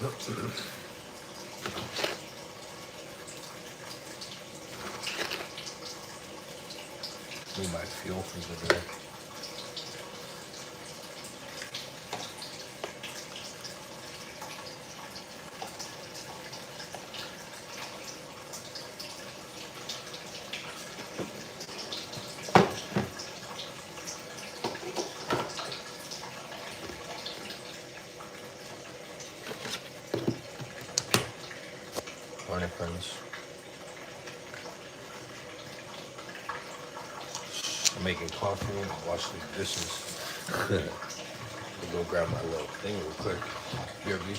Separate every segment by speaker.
Speaker 1: We might fuel for the day. Morning, friends. I'm making coffee and washing the dishes. I'll go grab my little thing real quick. BRB.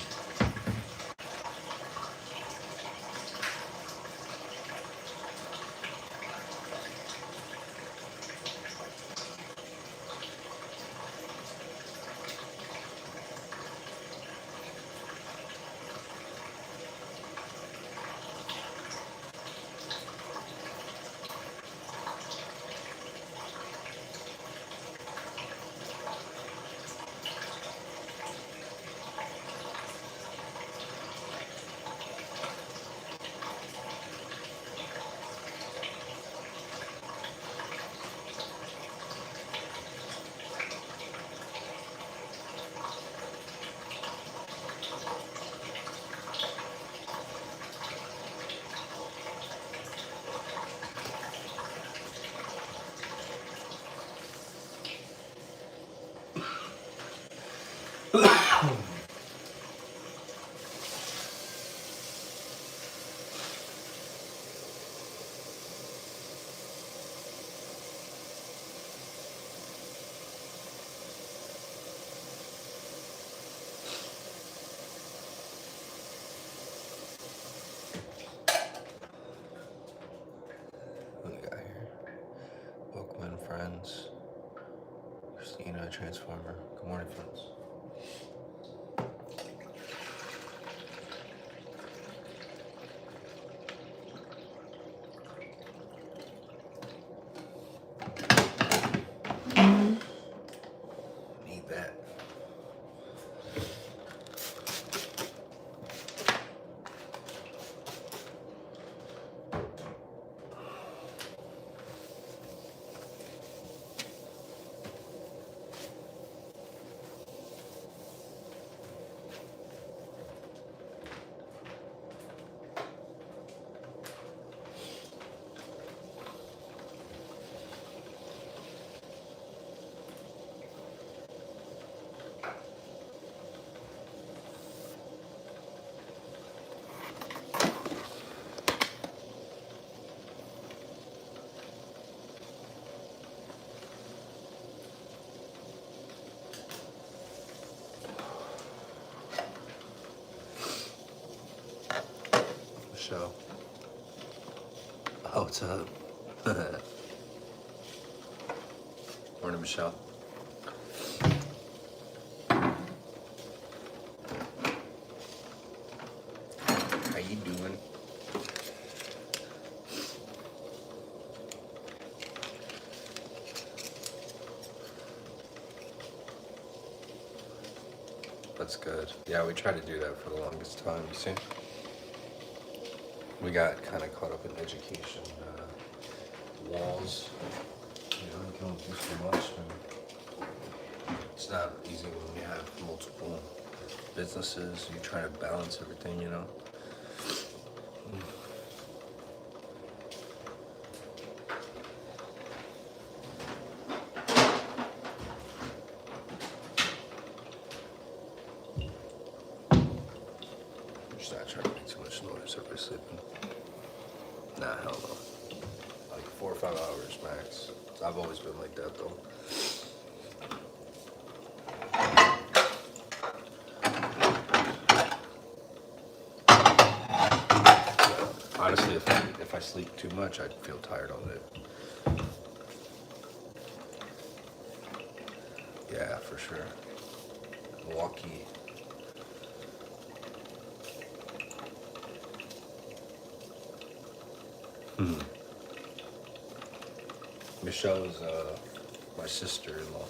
Speaker 1: What we got here? Welcome in, friends. Christina, Transformer. Good morning, friends. Need that. Michelle. Oh, what's up? Morning, Michelle. How you doing? That's good. Yeah, we tried to do that for the longest time, you see? We got kind of caught up in education. Walls, you know, you can only do so much. And it's not easy when you have multiple businesses. You're trying to balance everything, you know? Just not trying to make too much noise if we're sleeping. Nah, hell no. Like 4 or 5 hours max. I've always been like that though. Honestly, if I sleep too much, I'd feel tired all day. Yeah, for sure. Milwaukee. Michelle is my sister-in-law.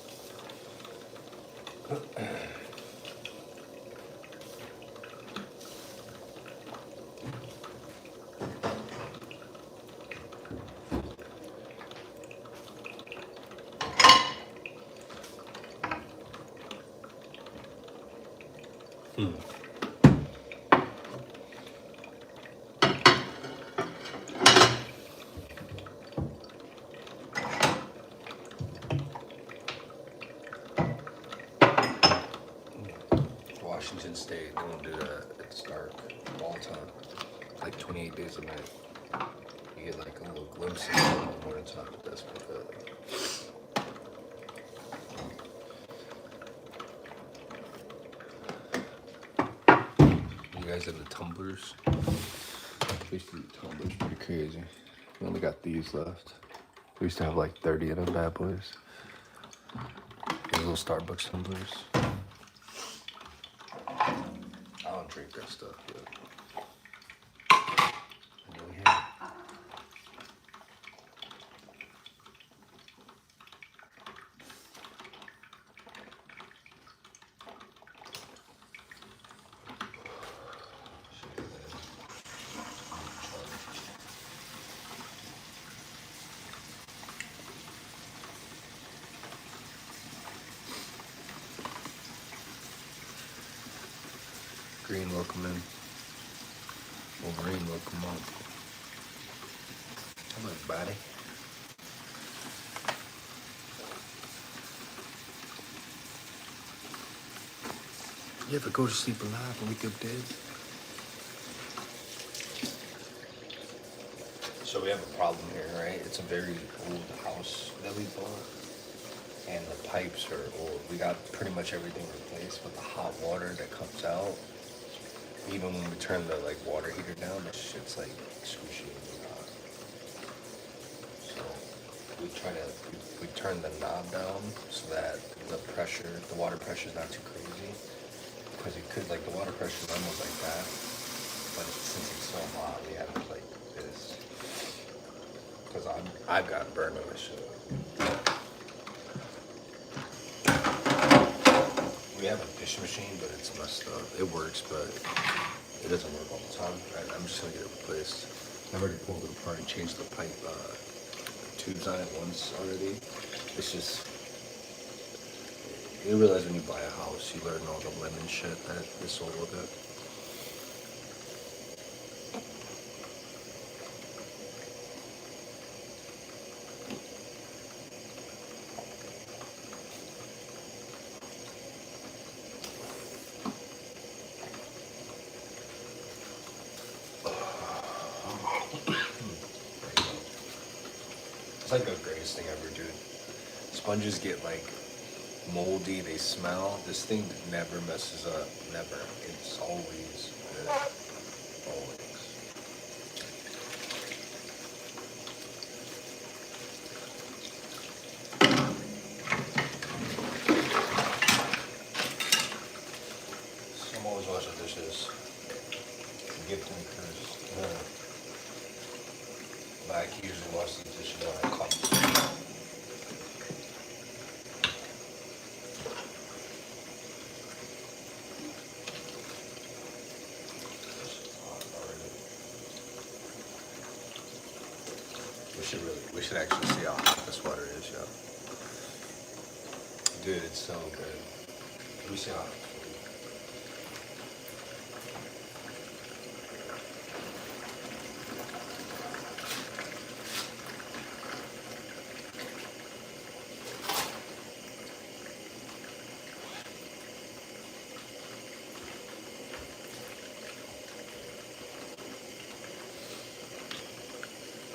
Speaker 1: stay. They won't do that. It's dark all the time. Like 28 days a night. You get like a little glimpse of it in the morning time, but that's pretty good. You guys have the tumblers? Basically, tumblers pretty crazy. We only got these left. We used to have like 30 of them bad boys. These little Starbucks tumblers. I don't drink that stuff yet. And then we have Green, welcome in. Wolverine, welcome on. Hello, everybody. You ever go to sleep alive and wake up dead? So we have a problem here, right? It's a very old house that we bought. And the pipes are old. We got pretty much everything replaced, but the hot water that comes out, even when we turn the like water heater down, that shit's like excruciatingly hot. So we turn the knob down so that the water pressure is not too crazy. Because it could, like, the water pressure is almost like that, but since it's so hot, we have it like this. Because I've got burned on this shit. We have a dish machine, but it's messed up. It works, but it doesn't work all the time. I'm just gonna get it replaced. I've already pulled it apart and changed the pipe tubes on it once already. It's just, you realize when you buy a house, you learn all the lemon shit that is sold with it. It's like the greatest thing ever, dude. Sponges get like moldy, they smell. This thing never messes up, never. It's always good. Always. So I'm always washing dishes. Gift and curse. But I can usually wash these dishes when I come. We should actually see how hot this water is, yo. Dude, it's so good. Let me see how hot.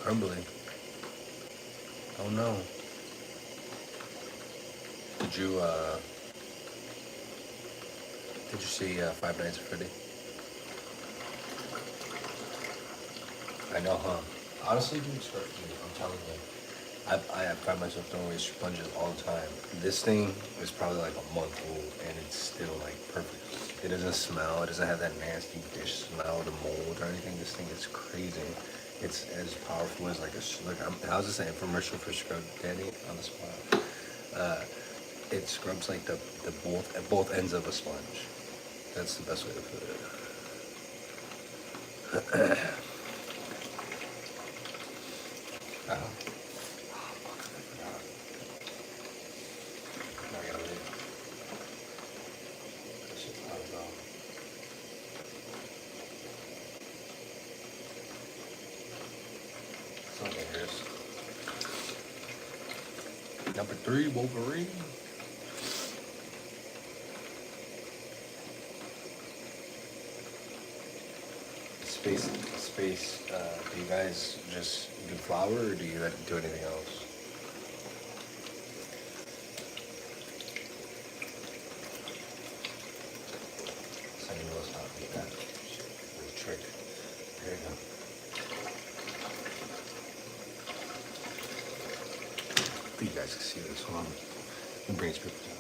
Speaker 1: Crumbling. Oh no. Did you see Five Nights at Freddy? I know, huh? Honestly, dude, I'm telling you. I find myself throwing away sponges all the time. This thing is probably like a month old and it's still like perfect. It doesn't smell, it doesn't have that nasty dish smell, the mold or anything. This thing is crazy. It's as powerful as like how's this an infomercial for Scrub Daddy on the spot? It scrubs like the both ends of a sponge. That's the best way to put it. Number 3, Wolverine. space. Do you guys just do flour, or do you do anything else? So you know how to do that. Little trick. There you go. You guys can see this one. Let me bring this paper down.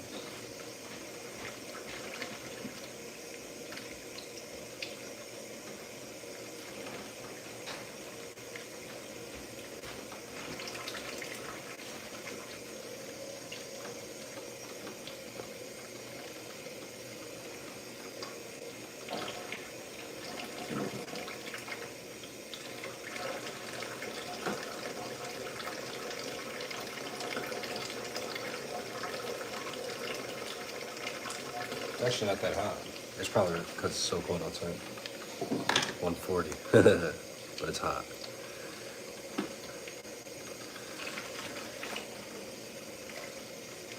Speaker 1: It's actually not that hot. It's probably because it's so cold outside. 140, but it's hot.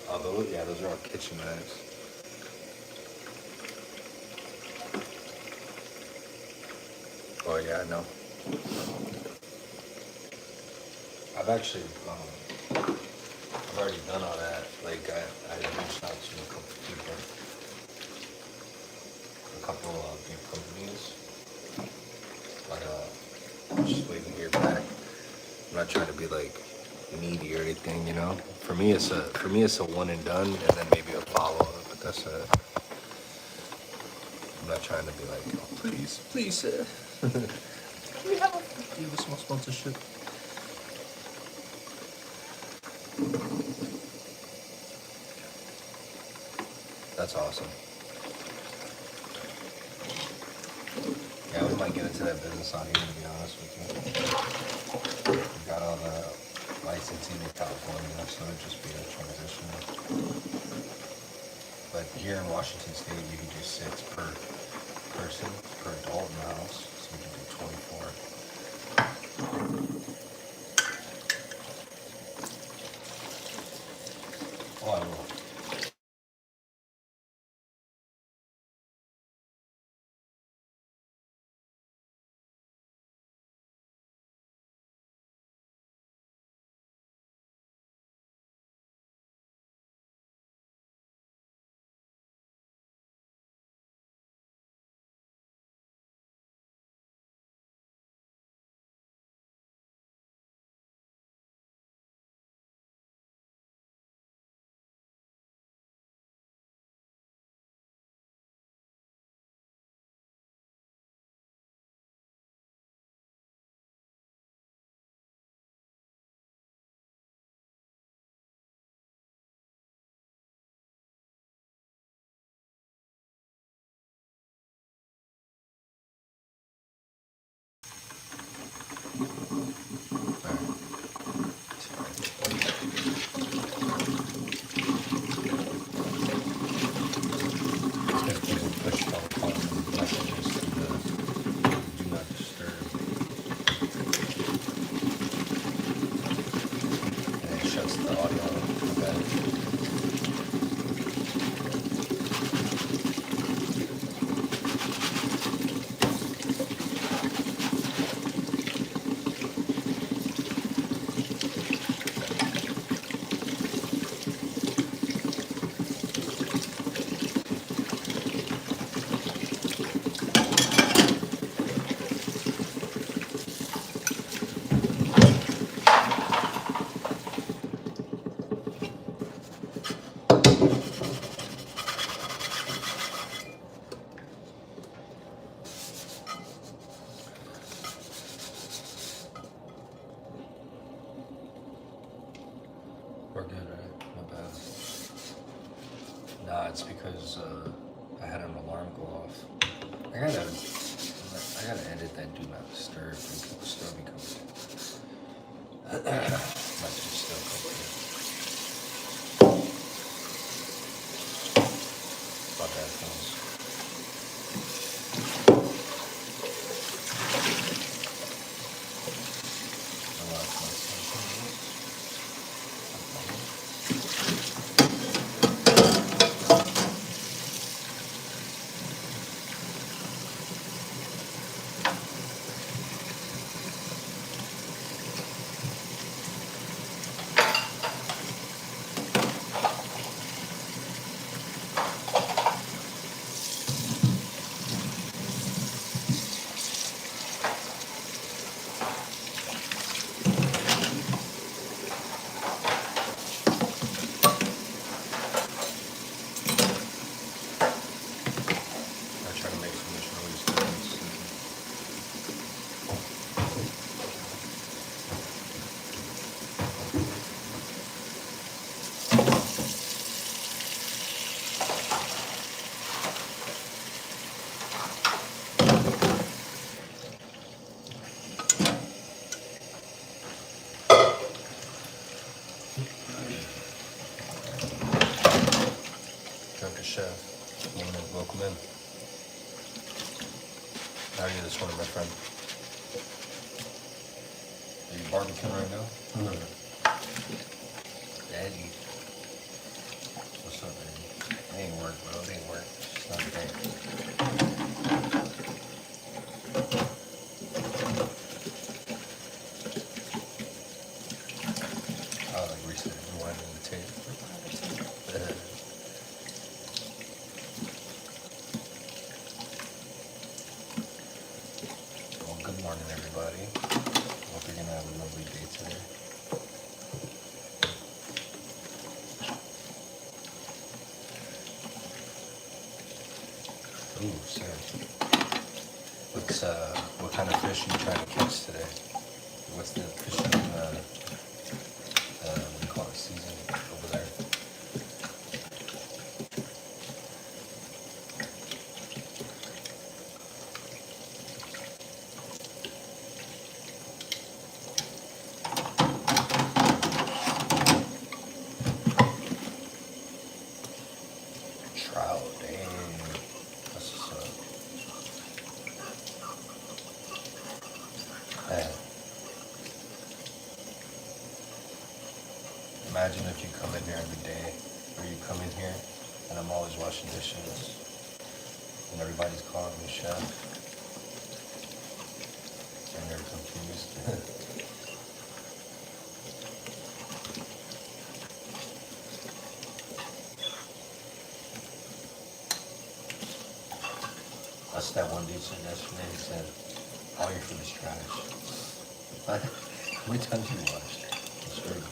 Speaker 1: Oh, yeah, those are all kitchen knives. Oh yeah, I know. I've actually, I've already done all that. Like I reached out to a couple people, a couple of big companies, but I'm just waiting to hear back. I'm not trying to be like needy or anything, you know. For me, it's a one and done, and then maybe a follow up. But that's it. I'm not trying to be like, oh, please, sir. Can we have a small sponsorship? That's awesome. Yeah, we might get into that business out here, to be honest with you. We got all the licensing in California, so it'd just be a transition. But here in Washington State, you can do 6 per person, per adult in the house, so you can do 24. Oh, I will. We're good, right? Not bad. Nah, it's because I had an alarm go off. I gotta edit that do not disturb and people still be coming. Might just still come in. About that things. How are you this morning, my friend? Are you barbecuing right now? Daddy. What's up, man? It ain't work, bro. It ain't work. It's not a day. I like reset rewinding the tape. Well, good morning, everybody. Hope you're gonna have a lovely day today. Ooh, sir. What kind of fish are you trying to catch today? What's the fishing, what do you call it, season over there? Trout, dang. That's what's up. Man, imagine if you come in here every day, or you come in here, and I'm always washing dishes, and everybody's calling me chef, and they're confused. That's that one dude said yesterday. He said, "All your food is trash." Like, how many times you watched? It's true.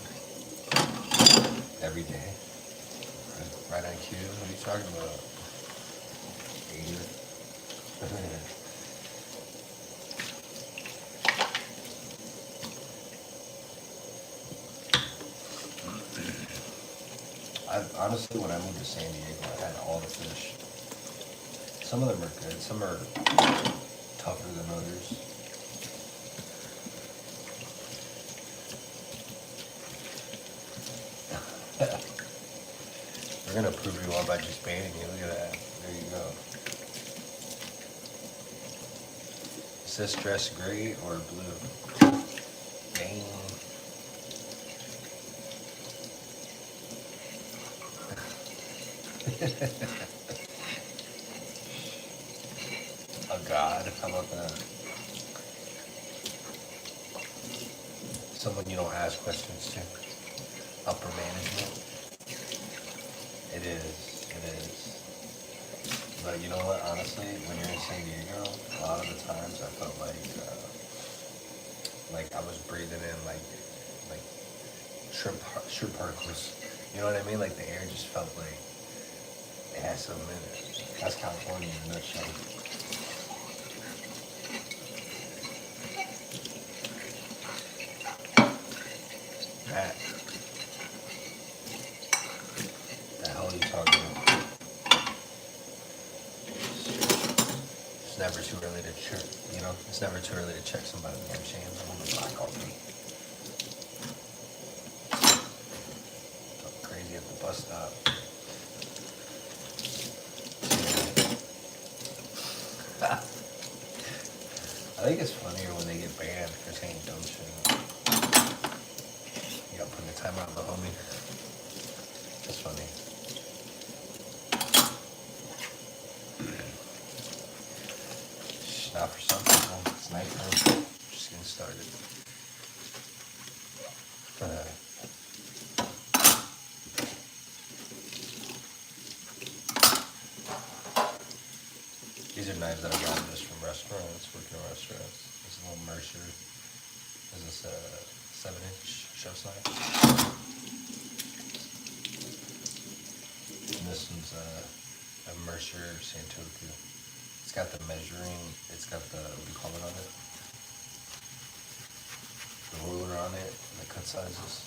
Speaker 1: Every day. Right on cue. What are you talking about? Idiot. Honestly, when I moved to San Diego, I had all the fish. Some of them are good. Some are tougher than others. We're gonna prove you all by just banning you. Look at that. There you go. Is this dress gray or blue? Dang. Oh God, how about that? Someone you don't ask questions to. Upper management. It is. It is. But you know what? Honestly, when you're in San Diego, a lot of the times I felt like I was breathing in like shrimp particles. You know what I mean? Like the air just felt like it had something in it. That's California in a nutshell. Matt, the hell are you talking about? It's never too early to check, you know? It's never too early to check somebody, you know what I'm saying? I'm on the black coffee. Go crazy at the bus stop. I think it's funnier when they get banned for saying dumb shit. You gotta put the timer on the homie. That's funny. Not for some people. It's nighttime. Just getting started. These are knives that I got just from restaurants, working in restaurants. This is a little Mercer. This is a 7-inch chef's knife. And this one's a Mercer Santoku. It's got the measuring, it's got the, what do you call it on it? The ruler on it, and the cut sizes.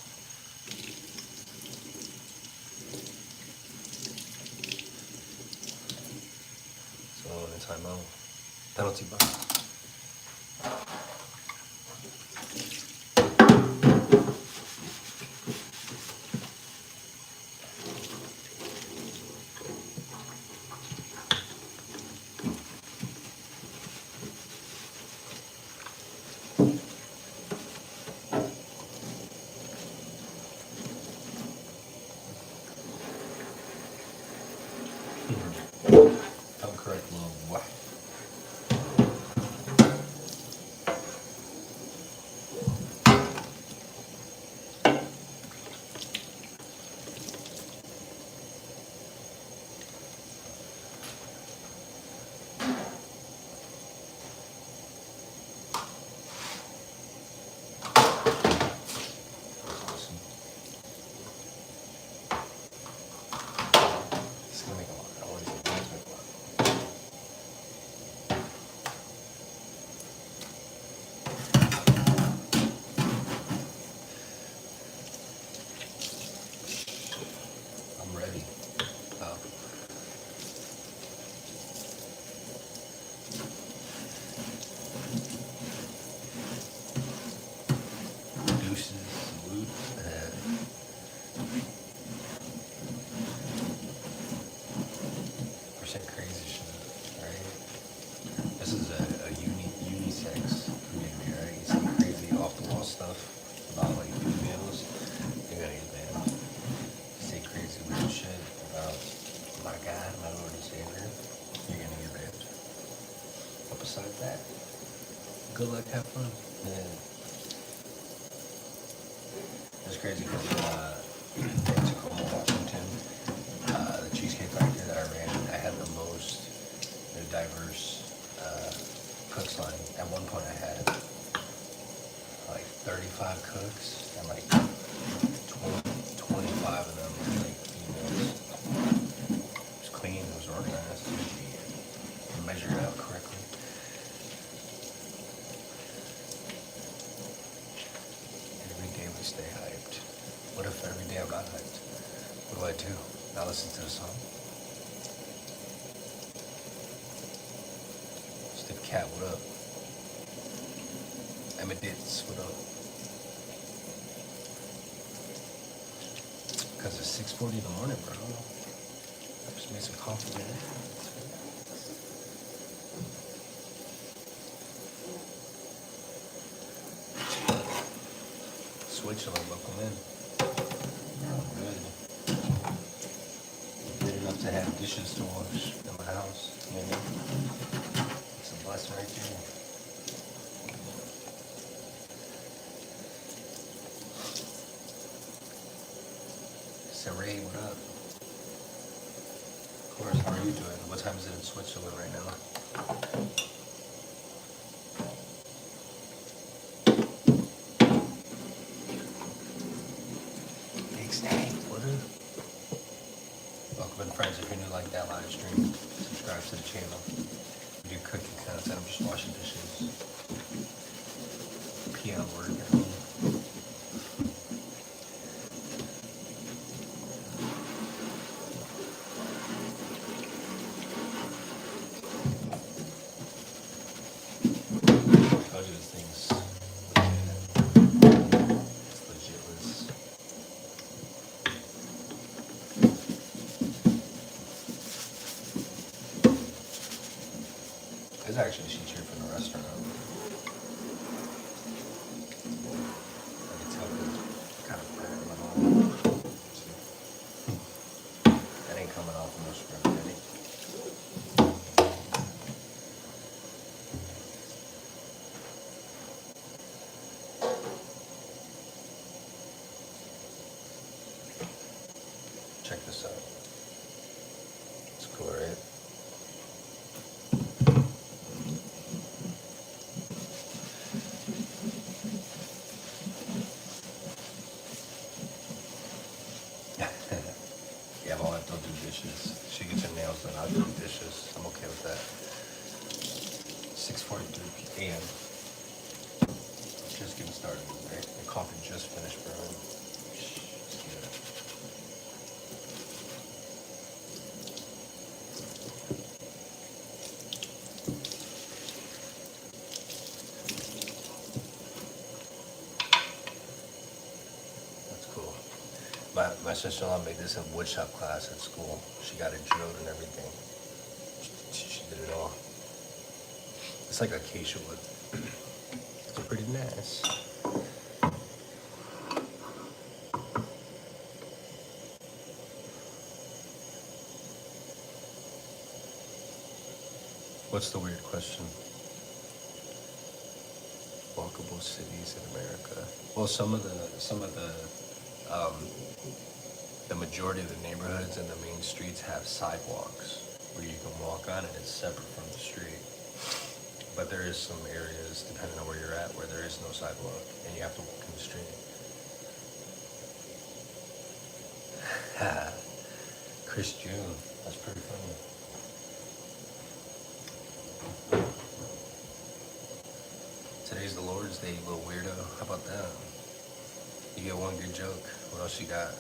Speaker 1: So in time out, penalty box. This is a unisex community, right? You see crazy off the wall stuff about like females. You're gonna get banned. You say crazy weird shit about my God, my Lord and Savior. You're gonna get banned. But besides that, good luck, have fun. Yeah. It's crazy because in Tacoma, Washington, the Cheesecake Factory that I ran, I had the most diverse cooks line. At one point I had like 35 cooks and like 25 of them were like females. It was clean, it was organized, and measured out correctly. Every day we stay hyped. What if every day I'm not hyped? What do I do? Not listen to the song? Stiff Cat, what up? Emma Ditz, what up? Because it's 6:40 in the morning, bro. I just made some coffee, man. Switzerland, welcome in. Good. Good enough to have dishes to wash in my house. You know what I mean? It's a blessing right there. Saray, what up? Of course, how are you doing? What time is it in Switzerland right now? Big Snake, what up? Welcome in, friends. If you're new like that live stream, subscribe to the channel. We do cooking content. I'm just washing dishes. Piano work at home. There's actually sheets here from the restaurant. I can tell it's kind of burnt my home. That ain't coming off in this room, ready? Check this out. It's cool, right? Yeah, my wife don't do dishes. She gets her nails done. I'll do dishes. I'm okay with that. 6:43 a.m. Just getting started. Right? The coffee just finished brewing. Let's get it. That's cool. My sister-in-law made this in woodshop class at school. She got it drilled and everything. She did it all. It's like acacia wood. It's pretty nice. What's the weird question? Walkable cities in America. Well, some of the majority of the neighborhoods and the main streets have sidewalks where you can walk on and it's separate from the street. But there is some areas, depending on where you're at, where there is no sidewalk and you have to walk in the street. Chris June, that's pretty funny. Today's the Lord's Day, you little weirdo. How about that? You get one good joke. What else you got?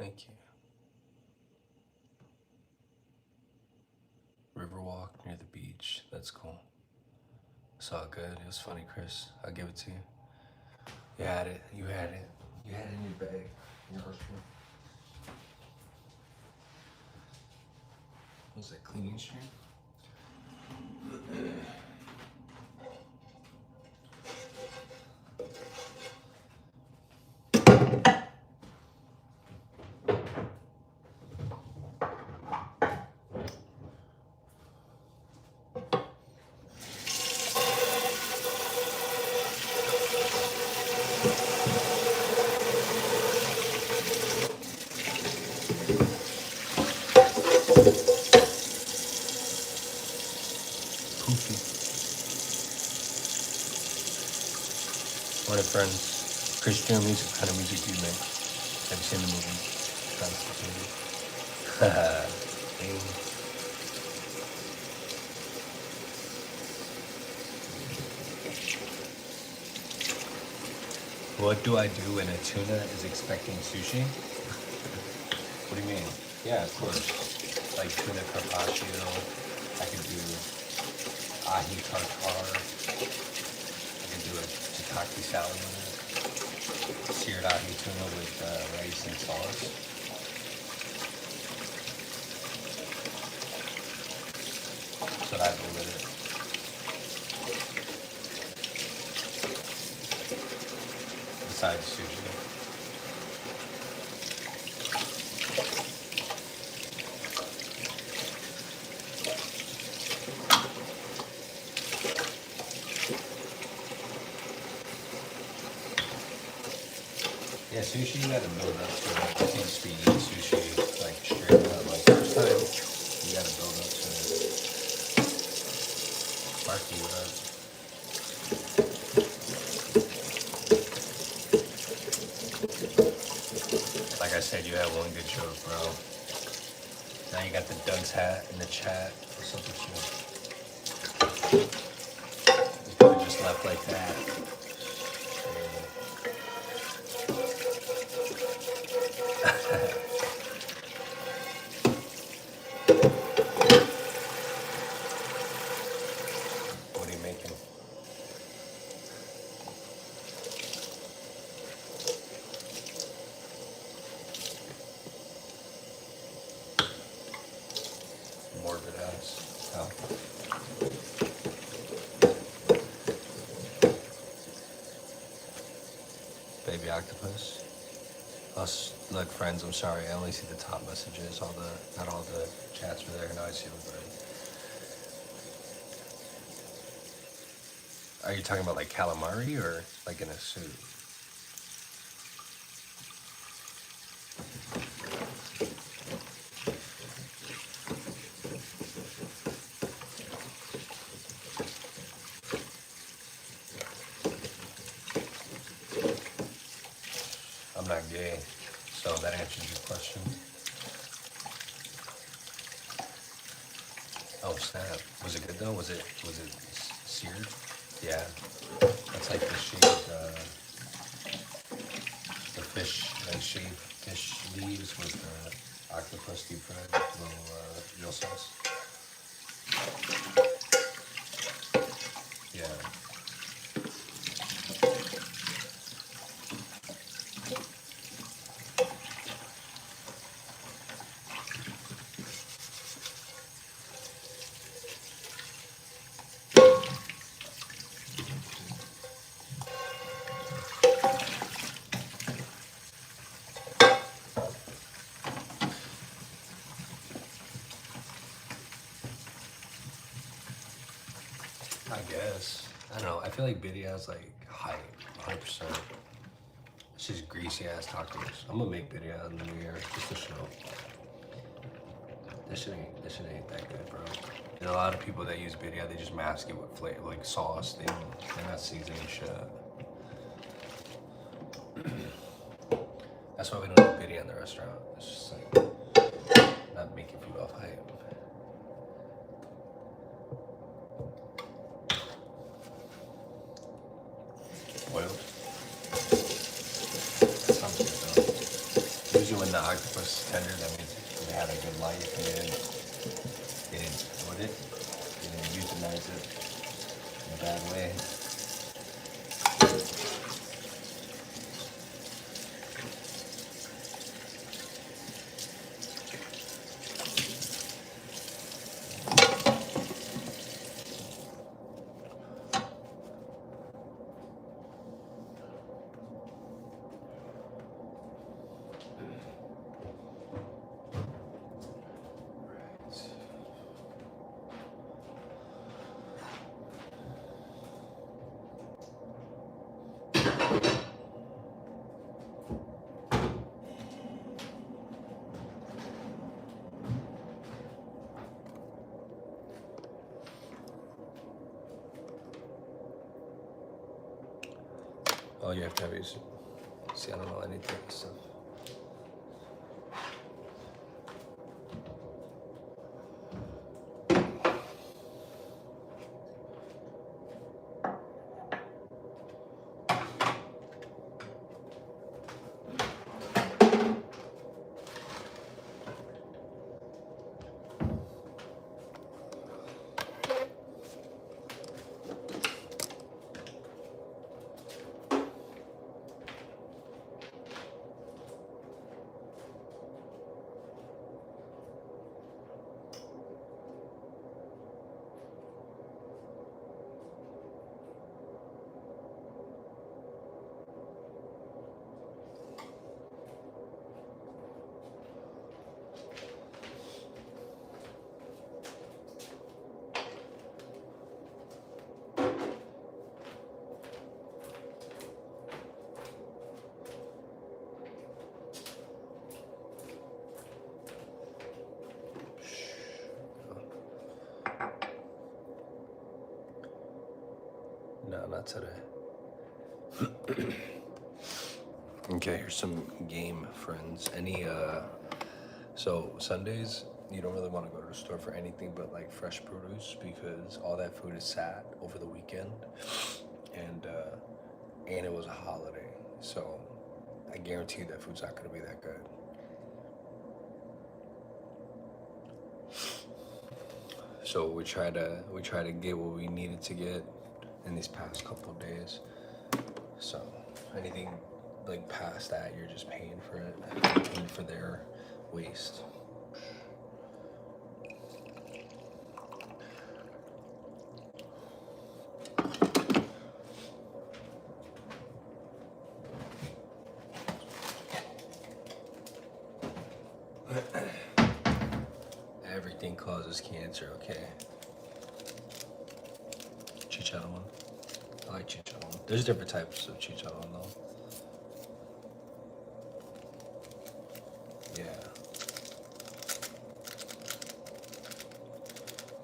Speaker 1: Thank you. Riverwalk near the beach. That's cool. It's all good. It was funny, Chris. I'll give it to you. You had it. You had it. You had it in your bag. In your restroom. What was that, cleaning stream? What up, friends? Christian music, what kind of music do you make? Have you seen the movie? What do I do when a tuna is expecting sushi? What do you mean? Yeah, of course. Like tuna carpaccio. I could do ahi tartar. I could do a tataki salad with it. Seared ahi tuna with rice and sauce. That's what I do with it. Besides sushi. Yeah, sushi, you gotta build up to it. You can't just be eating sushi like straight up. Like first time, you gotta build up to it. Sparky, what up? Like I said, you had one good joke, bro. Now you got the Doug's hat in the chat. What's up with you? You could have just left like that. What are you making? Morbid ass. Oh. Baby octopus. Look, friends, I'm sorry. I only see the top messages. Not all the chats were there. Now I see everybody. Are you talking about like calamari or like in a suit? I'm not gay, so that answers your question. Oh snap! Was it good though? Was it seared? Yeah, that's like the shaved, the fish, like shaved fish leaves with the octopus deep fried, little real sauce. Yeah. I guess. I don't know. I feel like birria is like hype, 100%. It's just greasy ass tacos. I'm gonna make birria in the new year just to show. This shit ain't that good, bro. There's a lot of people that use birria, they just mask it with flavor, like sauce. They're not seasoning shit. That's why we don't do birria in the restaurant. It's just like not making food off hype. Oil. That sounds good though. Usually when the octopus tender, that means they had a good life and they didn't split it, they didn't euthanize it in a bad way. Oh, you have to have these. See, I don't know anything of this stuff. No, not today. Okay, here's some game, friends. So Sundays, you don't really want to go to the store for anything but like fresh produce because all that food is sat over the weekend, and it was a holiday, so I guarantee you that food's not gonna be that good. So we try to get what we needed to get in these past couple of days. So anything like past that, you're just paying for it, paying for their waste. Everything causes cancer, okay? Chicharron. I like chicharron. There's different types of chicharron though. Yeah.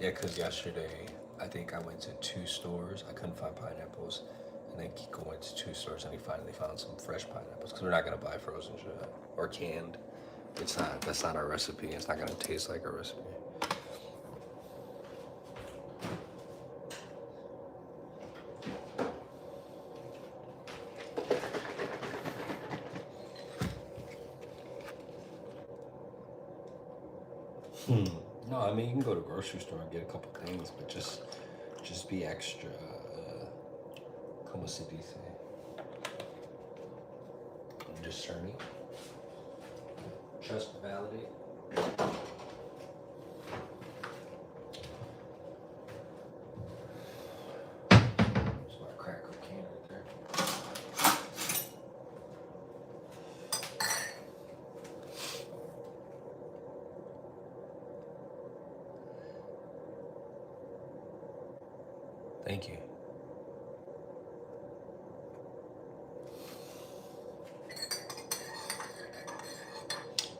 Speaker 1: Yeah, because yesterday, I think I went to 2 stores. I couldn't find pineapples. And then Kiko went to 2 stores and he finally found some fresh pineapples. Because we're not going to buy frozen shit or canned. That's not our recipe. It's not going to taste like our recipe. No, I mean, you can go to the grocery store and get a couple things, but just be extra, como se dice, discerning. Trust, validate. That's my crack cocaine right there. Thank you.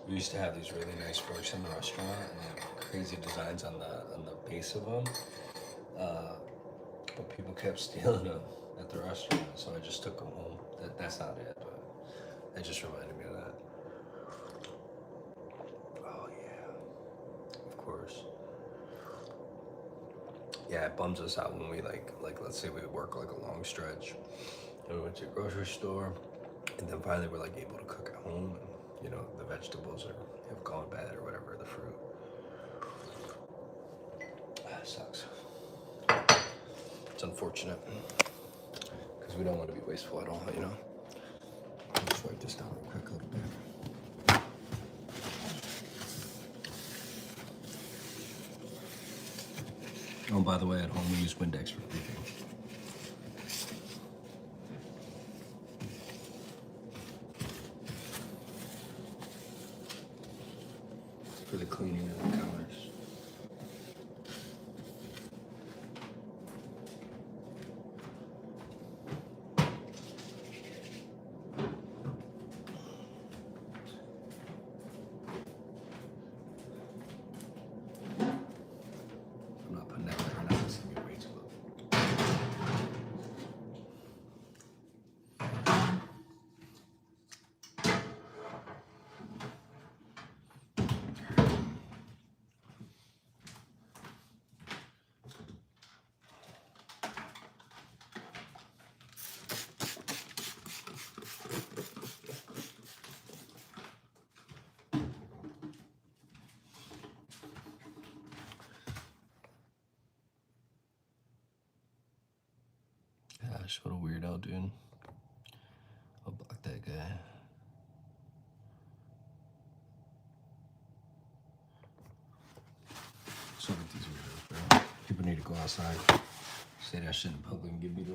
Speaker 1: We used to have these really nice forks in the restaurant, and they have crazy designs on the base of them. But people kept stealing them at the restaurant, so I just took them home. That's not it, but it just reminded me of that. Oh yeah, of course. Yeah, it bums us out when we like let's say we work like a long stretch, and we went to a grocery store, and then finally we're like able to cook at home. you know, the vegetables have gone bad or whatever, the fruit. That sucks. It's unfortunate because we don't want to be wasteful at all, you know. Let's wipe this down real quick a little bit. Oh, by the way, at home we use Windex for everything. For the cleaning of the counters. I'm not putting that there right now. This is gonna be way too low. Gosh, what a weirdo, dude. I'll block that guy. What's up with these weirdos, bro? People need to go outside. Say that shit in public and give me the.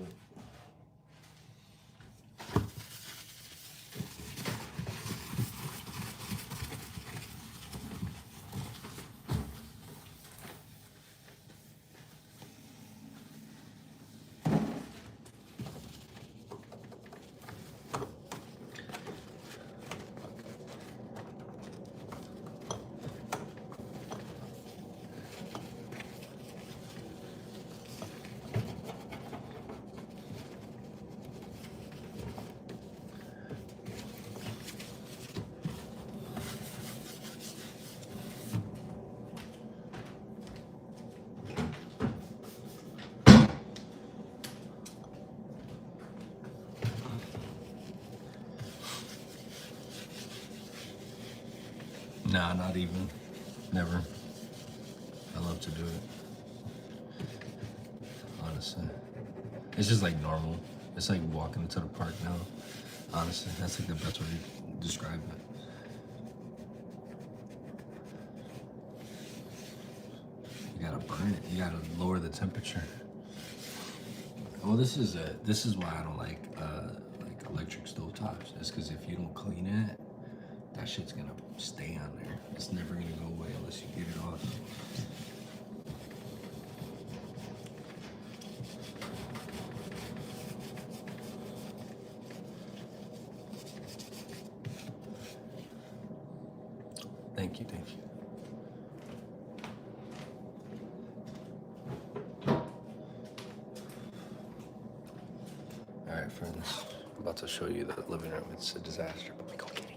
Speaker 1: Nah, not even. Never. I love to do it. Honestly. It's just like normal. It's like walking into the park now. Honestly, that's like the best way to describe it. You gotta burn it. You gotta lower the temperature. Well, this is why I don't like electric stove tops. It's because if you don't clean it, that shit's gonna stay on there. It's never gonna go away unless you get it off. Thank you, thank you. All right, friends. I'm about to show you the living room. It's a disaster, but we go get it.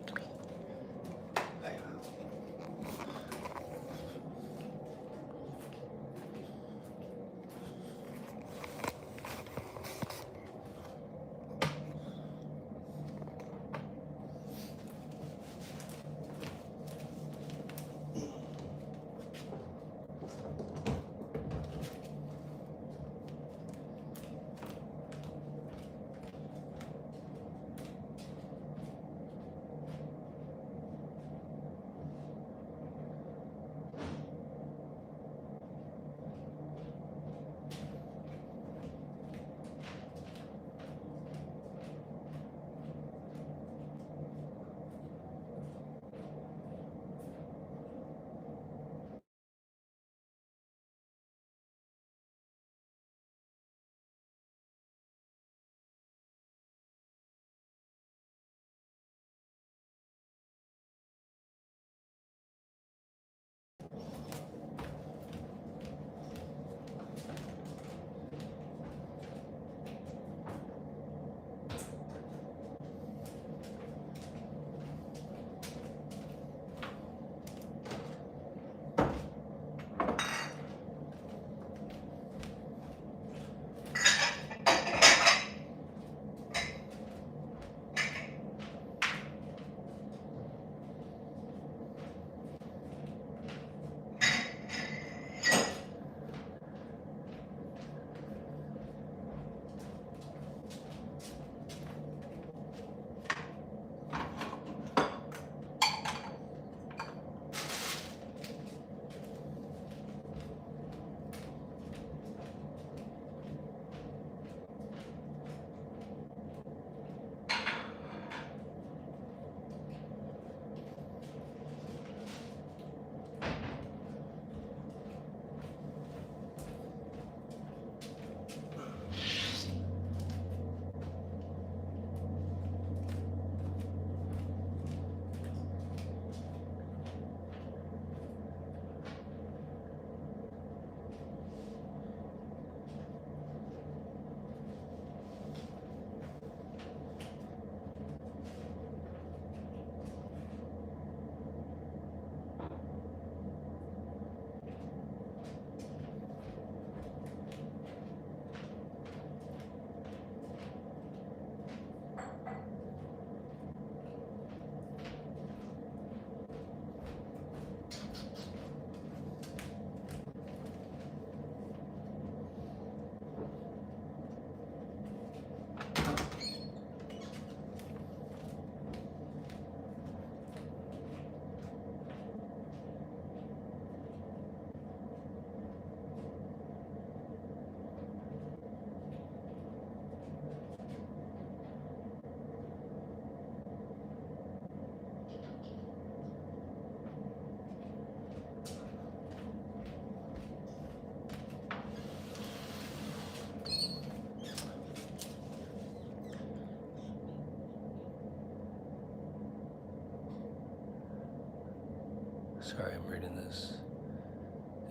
Speaker 1: Sorry, I'm reading this.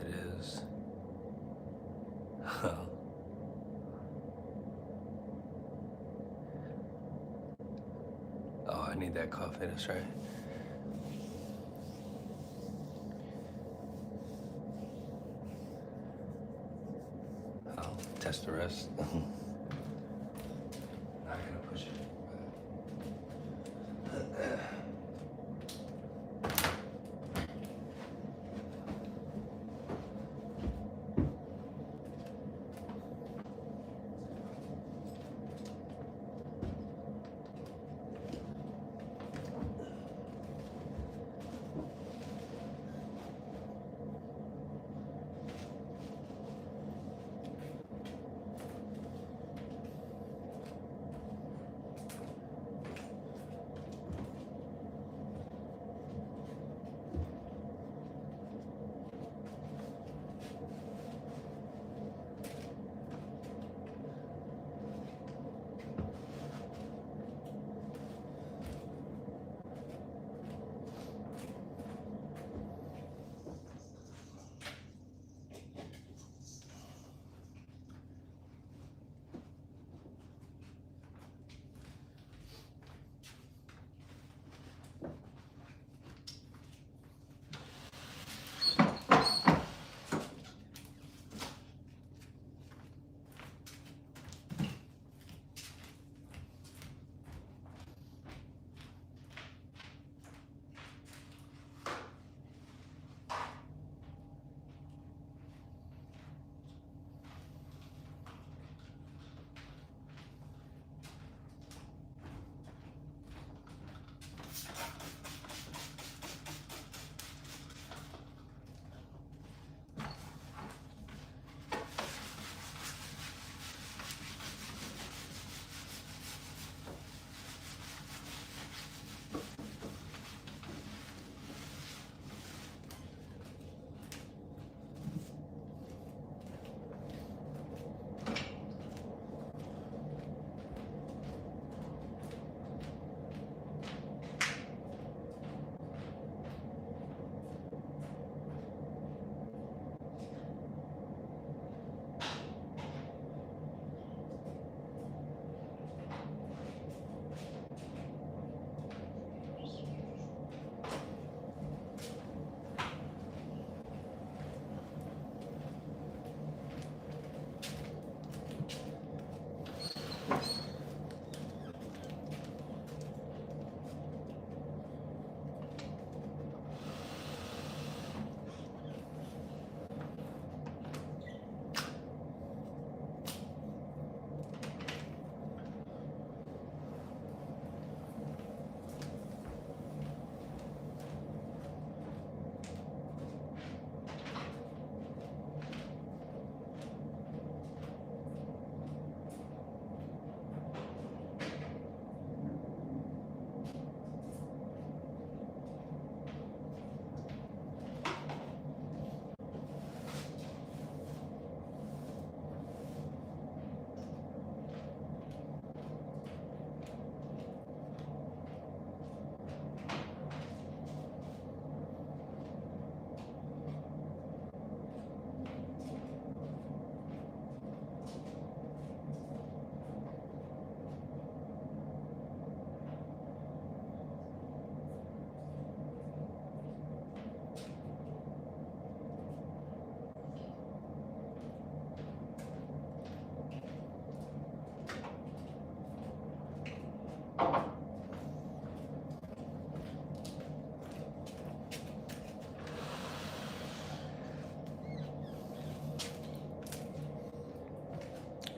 Speaker 1: It is. Oh, I need that coffee, that's right. I'll test the rest. Not gonna push it.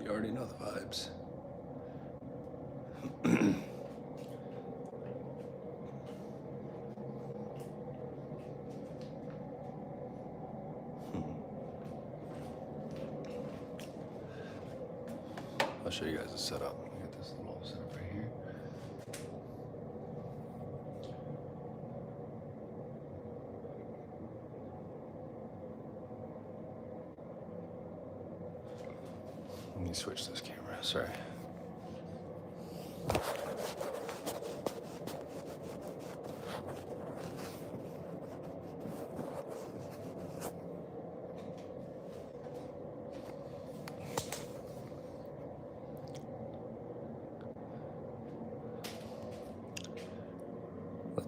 Speaker 1: You already know the vibes. I'll show you guys the setup. I got this little setup right here. Let me switch this camera, sorry.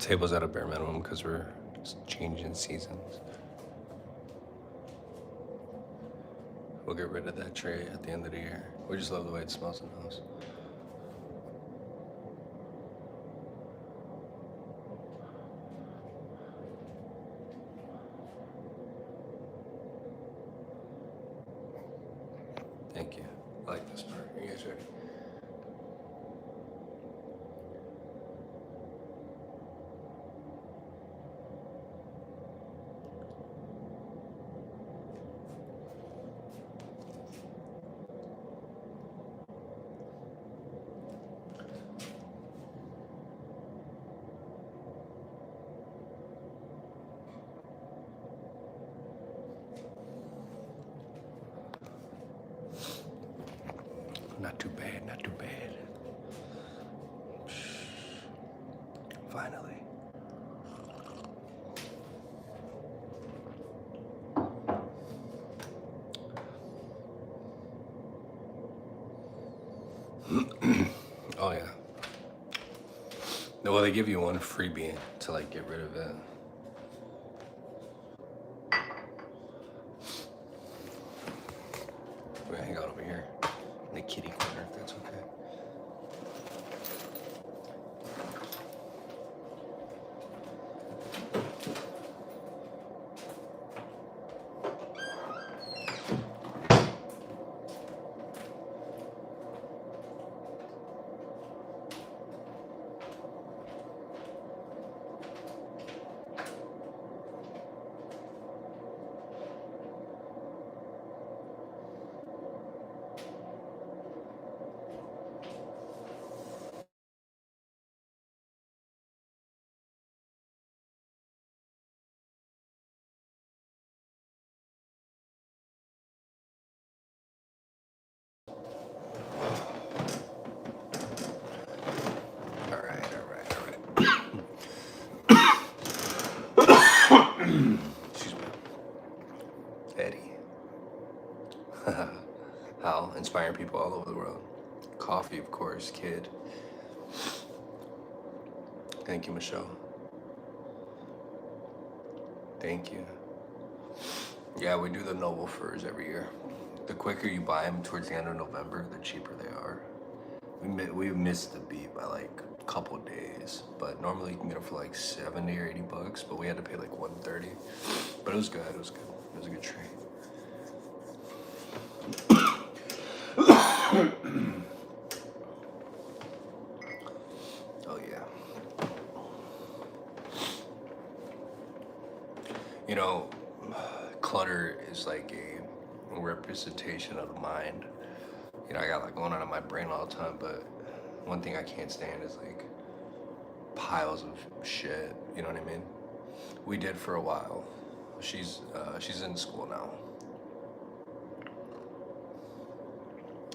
Speaker 1: Table's at a bare minimum because we're changing seasons. We'll get rid of that tray at the end of the year. We just love the way it smells in the house. Thank you. I like this part. Are you guys ready? Not too bad, not too bad. Finally. Oh yeah. Well, they give you one freebie to like get rid of it. We're gonna hang out over here in the kitty corner if that's okay. Excuse me. Eddie. How inspiring people all over the world. Coffee, of course, kid. Thank you, Michelle. Thank you. Yeah, we do the Noble Furs every year. The quicker you buy them towards the end of November, the cheaper they are. We missed the beat by like a couple days, but normally you can get them for like 70 or 80 bucks, but we had to pay like 130. But it was good, it was good. It was a good trade. Oh yeah. You know, clutter is like a representation of the mind. You know, I got like going on in my brain all the time, but one thing I can't stand is like piles of shit. You know what I mean? We did for a while. She's in school now.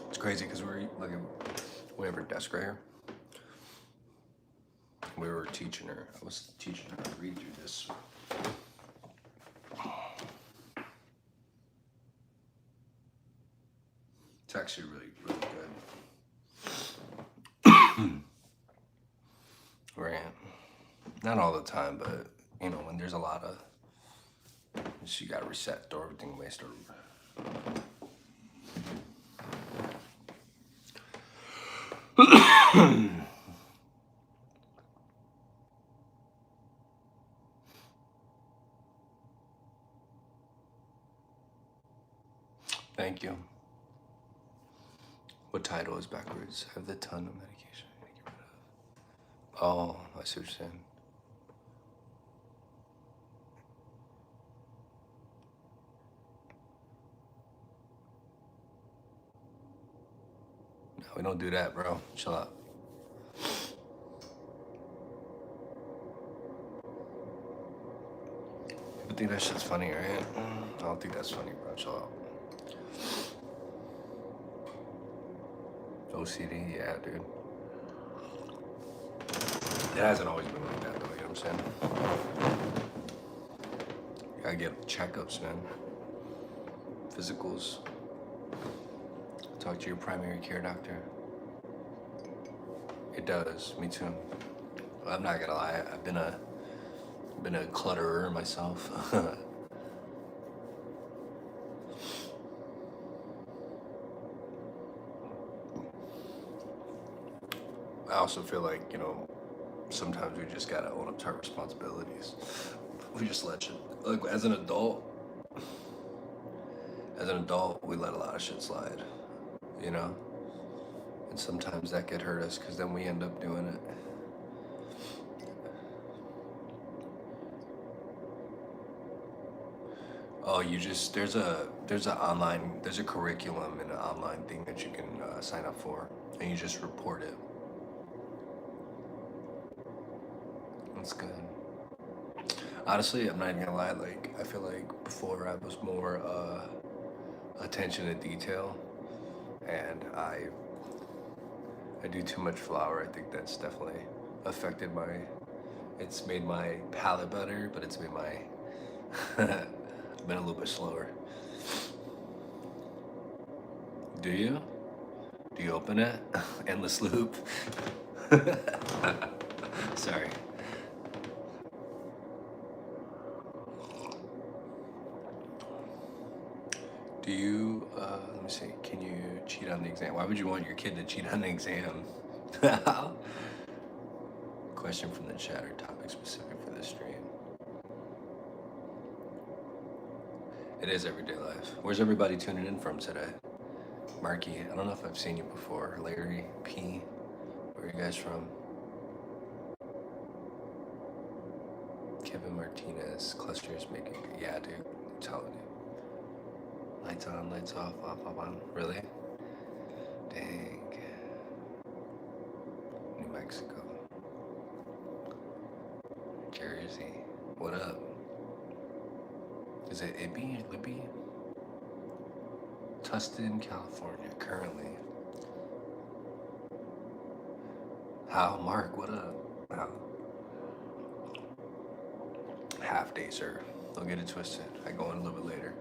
Speaker 1: It's crazy because we have her desk right here. We were teaching her. I was teaching her to read through this. It's actually really, really good. Right. Not all the time, but you know, when there's a lot of, you gotta reset, throw everything away, start over. Thank you. What title is backwards? I have the ton of medication I need to get rid of. Oh, I see what you're saying. No, we don't do that, bro. Chill out. People think that shit's funny, right? I don't think that's funny, bro. Chill out. OCD, yeah, dude. It hasn't always been like that, though, you know what I'm saying? You gotta get checkups, man. Physicals. Talk to your primary care doctor. It does, me too. I'm not gonna lie. I've been a clutterer myself. I also feel like, sometimes we just gotta own up to our responsibilities. We just let shit, like, as an adult, we let a lot of shit slide, you know? And sometimes that could hurt us because then we end up doing it. Oh, there's a curriculum and an online thing that you can sign up for, and you just report it. That's good. Honestly, I'm not even gonna lie. Like, I feel like before I was more attention to detail, and I do too much flour. I think that's definitely affected my. It's made my palate better, but it's made my. I've been a little bit slower. Do you? Do you open it? Endless loop. Sorry. Do you, let me see, can you cheat on the exam? Why would you want your kid to cheat on the exam? Question from the chat or topic specific for this stream. It is everyday life. Where's everybody tuning in from today? Marky, I don't know if I've seen you before. Larry, P, where are you guys from? Kevin Martinez, clusters making, yeah, dude, I'm telling you. Lights on, lights off, off, on. Really? Dang. New Mexico. Jersey. What up? Is it Ibby? Libby? Tustin, California, currently. How? Mark, what up? How? Half day, sir. Don't get it twisted. I go in a little bit later.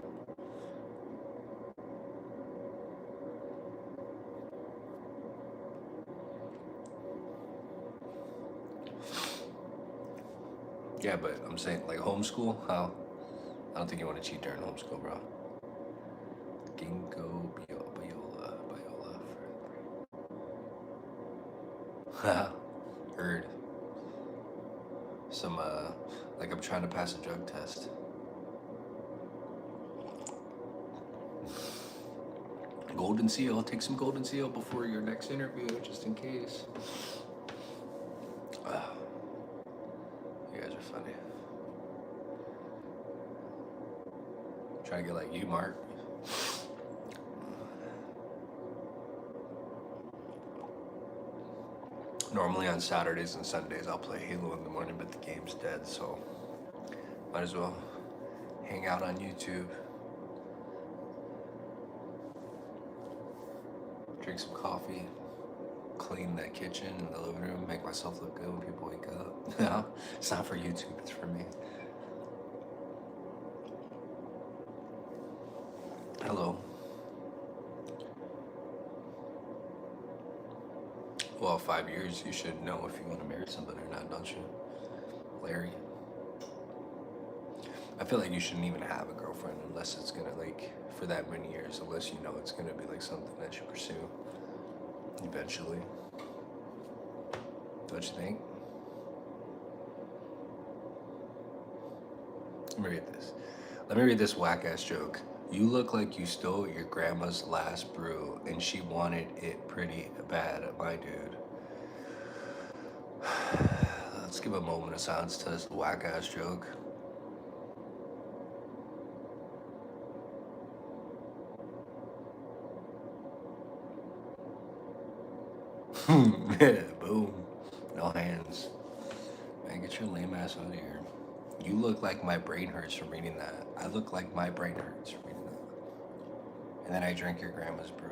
Speaker 1: Yeah, but I'm saying, like, homeschool? How? I don't think you want to cheat during homeschool, bro. Ginkgo biloba. Heard. Some, like I'm trying to pass a drug test. Golden seal. Take some golden seal before your next interview, just in case. You guys are funny. Trying to get like you, Mark. Normally on Saturdays and Sundays I'll play Halo in the morning, but the game's dead, so might as well hang out on YouTube. Drink some coffee, clean the kitchen and the living room, make myself look good when people wake up. No, it's not for YouTube, it's for me. Hello. Well, 5 years, you should know if you want to marry somebody or not, don't you? Larry. I feel like you shouldn't even have a girlfriend unless it's gonna, like, for that many years, unless you know it's gonna be like something that you pursue eventually. Don't you think? Let me read this. Let me read this whack-ass joke. You look like you stole your grandma's last brew and she wanted it pretty bad, my dude. Let's give a moment of silence to this whack-ass joke. Boom. No hands. Man, get your lame ass out of here. You look like my brain hurts from reading that. I look like my brain hurts from reading that. And then I drink your grandma's brew.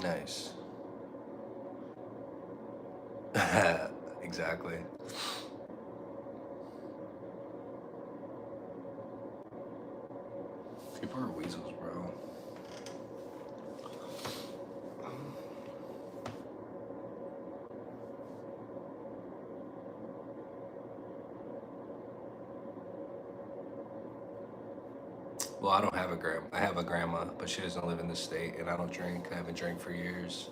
Speaker 1: Nice. Exactly. People are weasels, bro. Well, I don't have a grandma. I have a grandma, but she doesn't live in the state, and I don't drink. I haven't drank for years.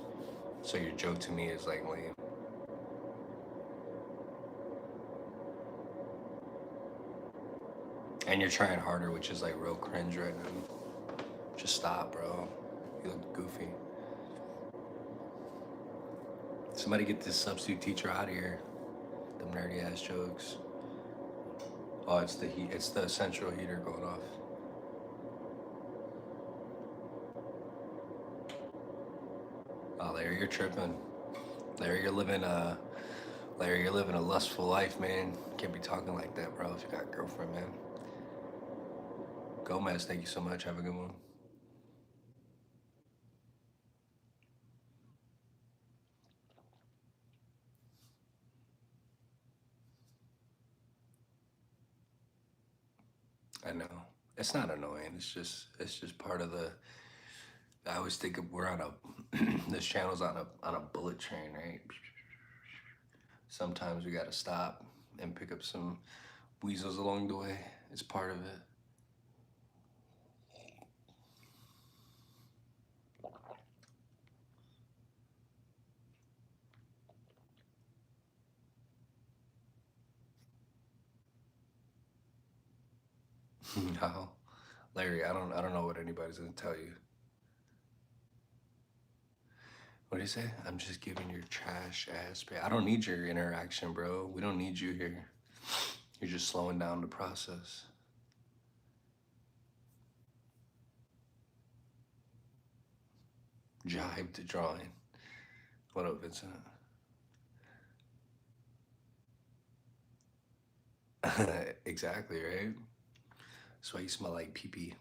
Speaker 1: So your joke to me is like lame. And you're trying harder, which is like real cringe right now. Just stop, bro. You look goofy. Somebody get this substitute teacher out of here. Them nerdy ass jokes. Oh, it's the heat. It's the central heater going off. Oh, Larry, you're tripping. Larry, you're living a Larry, you're living a lustful life, man. Can't be talking like that, bro. If you got a girlfriend, man. Gomez, thank you so much. Have a good one. I know. It's not annoying. It's just part of the. I always think of, we're on a this channel's on a bullet train, right? Sometimes we gotta stop and pick up some weasels along the way. It's part of it. How, Larry? I don't know what anybody's gonna tell you. What do you say? I'm just giving your trash ass. I don't need your interaction, bro. We don't need you here. You're just slowing down the process. Jive to drawing. What up, Vincent? Exactly, right? That's why you smell like pee pee.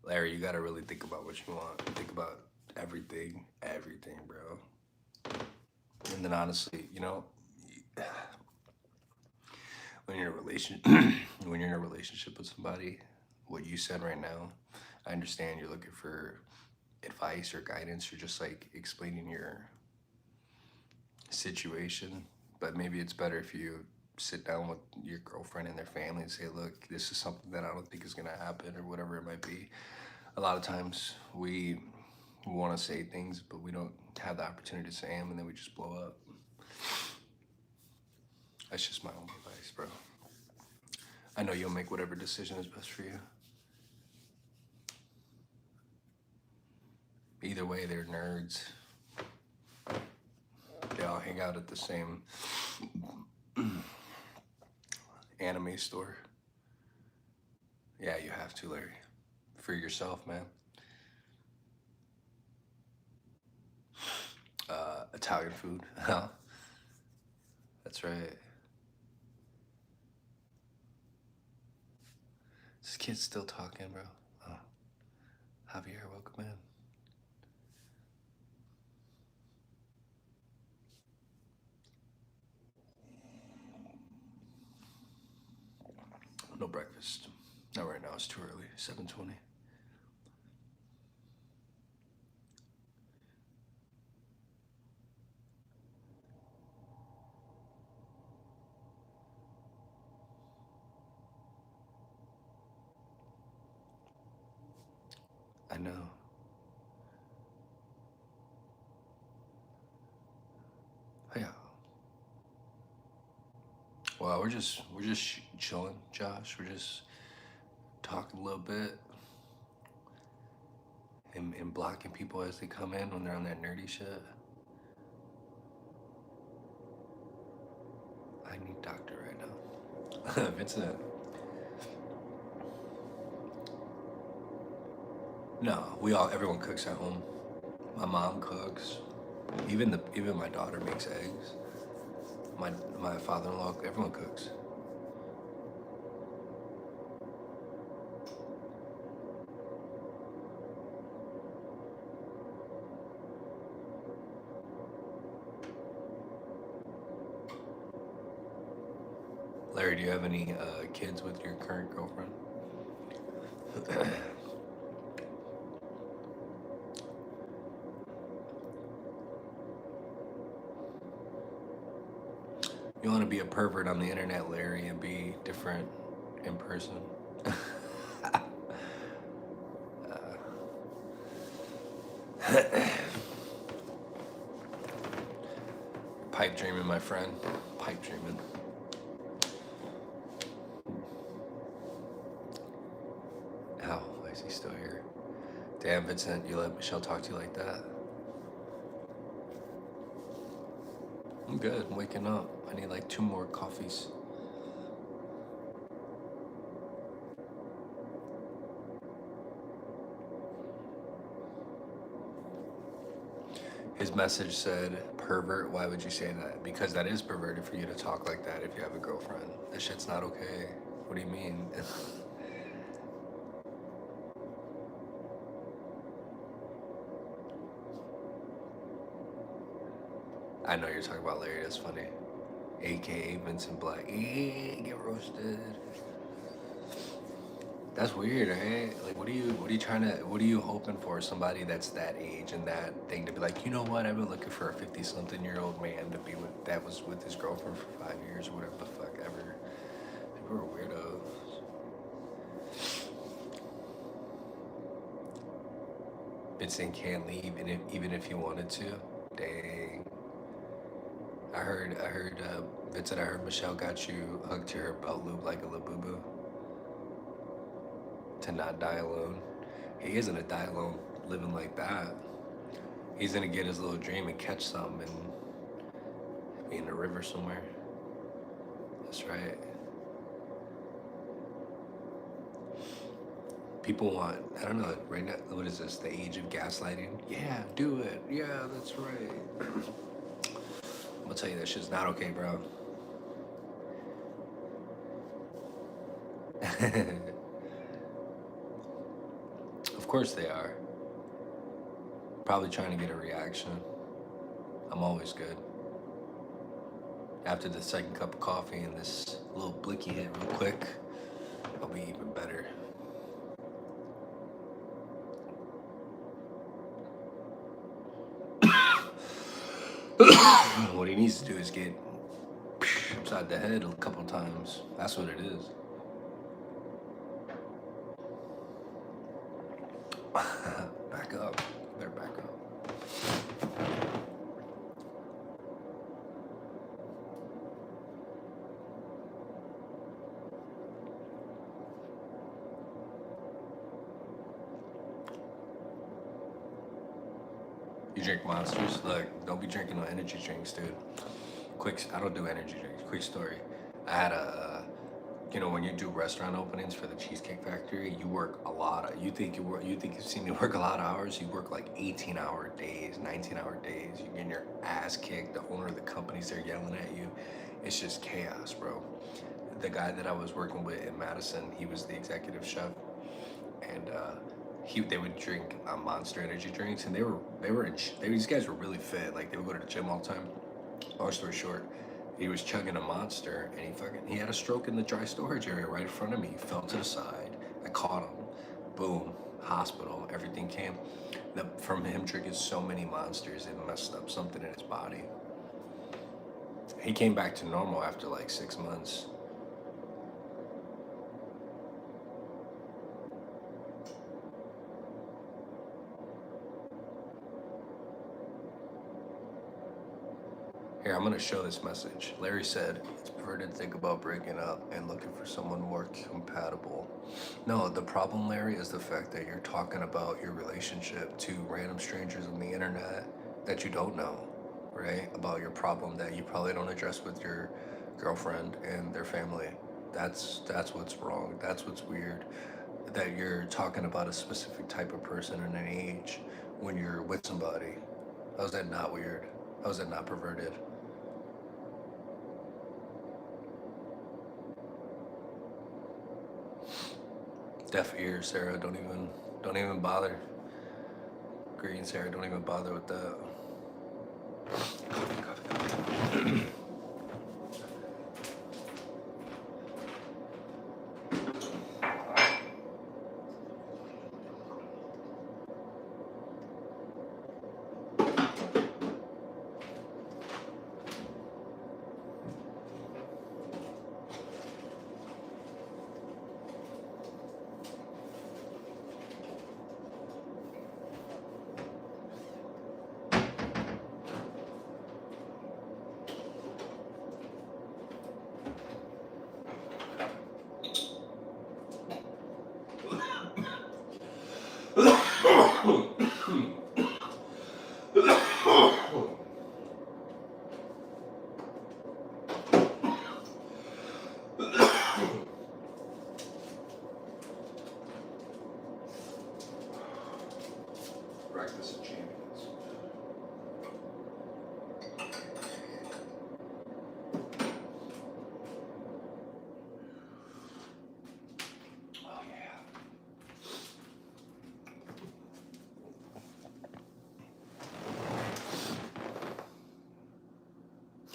Speaker 1: Larry, you gotta really think about what you want. Think about everything, bro. And then honestly, when you're in a relation, when you're in a relationship with somebody, what you said right now, I understand you're looking for advice or guidance or just like explaining your situation, but maybe it's better if you sit down with your girlfriend and their family and say, look, this is something that I don't think is gonna happen or whatever it might be. A lot of times we want to say things, but we don't have the opportunity to say them, and then we just blow up. That's just my own advice, bro. I know you'll make whatever decision is best for you. Either way, they're nerds. They all hang out at the same anime store. Yeah, you have to, Larry. For yourself, man. Italian food. That's right. This kid's still talking, bro. Oh, Javier, welcome in. No breakfast. Not right now. It's too early. 7:20. I know. Yeah. Well, we're just chilling, Josh. We're just talking a little bit and blocking people as they come in when they're on that nerdy shit. I need doctor right now. Vincent. No, everyone cooks at home. My mom cooks. Even my daughter makes eggs. My father-in-law, everyone cooks. Larry, do you have any kids with your current girlfriend? You want to be a pervert on the internet, Larry, and be different in person. Pipe dreaming, my friend. Pipe dreaming. Ow, why is he still here? Damn, Vincent, you let Michelle talk to you like that? I'm good. I'm waking up. I need like 2 more coffees. His message said, pervert, why would you say that? Because that is perverted for you to talk like that if you have a girlfriend. That shit's not okay. What do you mean? I know you're talking about Larry, that's funny. AKA Vincent Black. Get roasted. That's weird, right? Like, what are you hoping for? Somebody that's that age and that thing to be like, you know what? I've been looking for a 50-something-year-old man to be with, that was with his girlfriend for 5 years or whatever the fuck ever. People are weirdos. Vincent can't leave, and even if he wanted to. Dang. I heard, Vincent, I heard Michelle got you hooked to her belt loop like a labubu. To not die alone. He isn't gonna die alone living like that. He's gonna get his little dream and catch something and be in the river somewhere. That's right. People want, I don't know, right now, what is this, the age of gaslighting? Yeah, do it. Yeah, that's right. I'm gonna tell you, that shit's not okay, bro. Of course they are. Probably trying to get a reaction. I'm always good. After the second cup of coffee and this little blicky hit real quick, I'll be even better. What he needs to do is get upside the head a couple times. That's what it is. Back up. Better back up. You drink Monsters? Look, don't be drinking no energy drinks, dude. I don't do energy drinks. Quick story. I had when you do restaurant openings for the Cheesecake Factory, you work a lot. You think you've seen me work a lot of hours. You work like 18-hour days, 19-hour days. You're getting your ass kicked. The owner of the company's there yelling at you. It's just chaos, bro. The guy that I was working with in Madison, he was the executive chef, and they would drink Monster energy drinks, and these guys were really fit. Like, they would go to the gym all the time. Long story short, he was chugging a Monster, and he had a stroke in the dry storage area right in front of me. He fell to the side. I caught him. Boom. Hospital. Everything came. From him drinking so many Monsters, it messed up something in his body. He came back to normal after like 6 months. Here, I'm gonna show this message. Larry said, it's perverted to think about breaking up and looking for someone more compatible. No, the problem, Larry, is the fact that you're talking about your relationship to random strangers on the internet that you don't know, right? About your problem that you probably don't address with your girlfriend and their family. That's what's wrong. That's what's weird. That you're talking about a specific type of person and an age when you're with somebody. How's that not weird? How's that not perverted? Deaf ears, Sarah. Don't even bother. Green, Sarah. Don't even bother with that. Coffee. Breakfast of Champions. Oh yeah.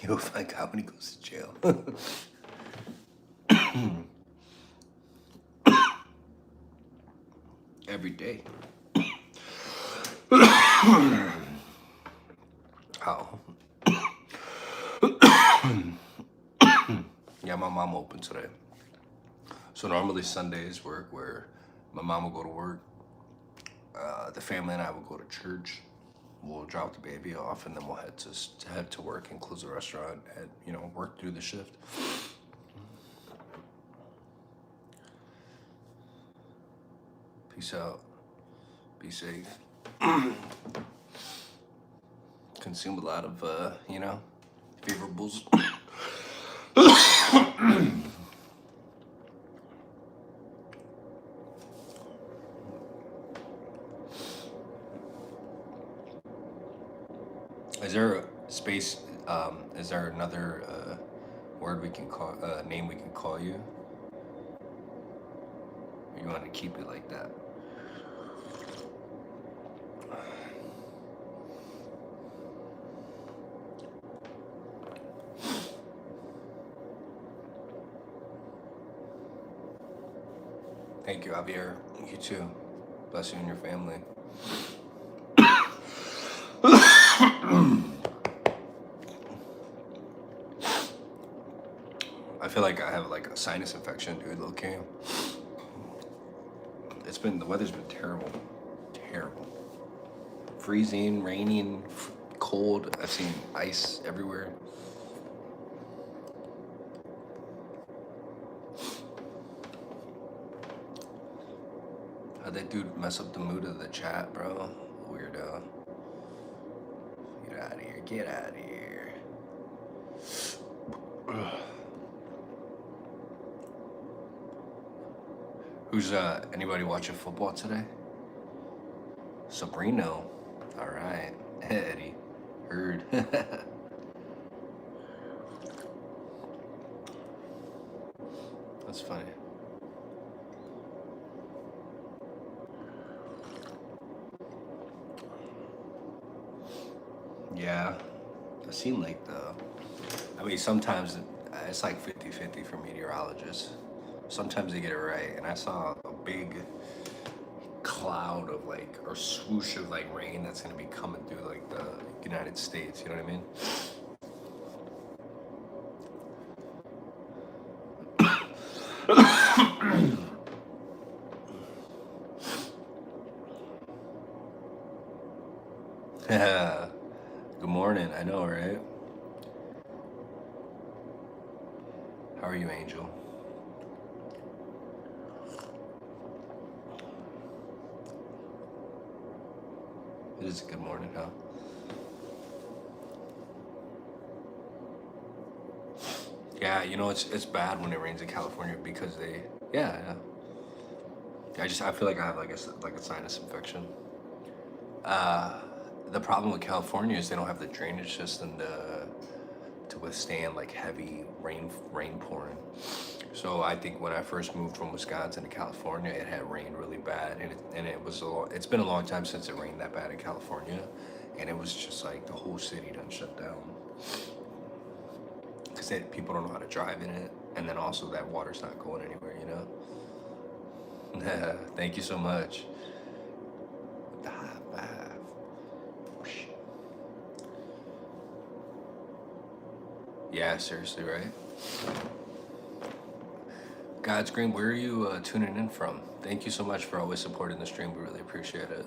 Speaker 1: You'll find out when he goes to jail. Every day. How? Yeah, my mom open today. So normally Sundays work where my mom will go to work. The family and I will go to church. We'll drop the baby off and then we'll head to work and close the restaurant and work through the shift. Peace out. Be safe. Consume a lot of favorables. Is there a space? Is there another word we can call name we can call you? Or you want to keep it like that? Thank you, Javier. You too. Bless you and your family. I feel like I have like a sinus infection, dude. Okay. The weather's been terrible. Terrible. Freezing, raining, cold. I've seen ice everywhere. How'd that dude mess up the mood of the chat, bro? Weirdo. Get out of here. Get out of here. Who's anybody watching football today? Sabrino. All right. Eddie. Heard. That's funny. Yeah. It seemed like sometimes it's like 50-50 for meteorologists. Sometimes they get it right. And I saw a big cloud of or swoosh of rain that's gonna be coming through the United States, you know what I mean? Yeah. Good morning, I know, right? How are you, Angel? It is a good morning, huh? Yeah, it's bad when it rains in California because yeah. I feel like I have a sinus infection. The problem with California is they don't have the drainage system to withstand heavy rain pouring. So I think when I first moved from Wisconsin to California, it had rained really bad, and it's been a long time since it rained that bad in California, and it was just the whole city done shut down because people don't know how to drive in it, and then also that water's not going anywhere, Thank you so much. The high five. Yeah, seriously, right? God's Green, where are you tuning in from? Thank you so much for always supporting the stream. We really appreciate it.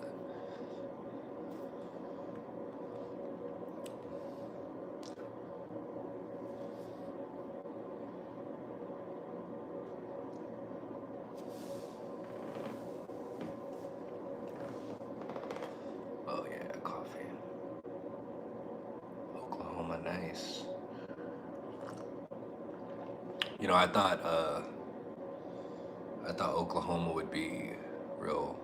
Speaker 1: Oh yeah, coffee. Oklahoma, nice. I thought Oklahoma would be real,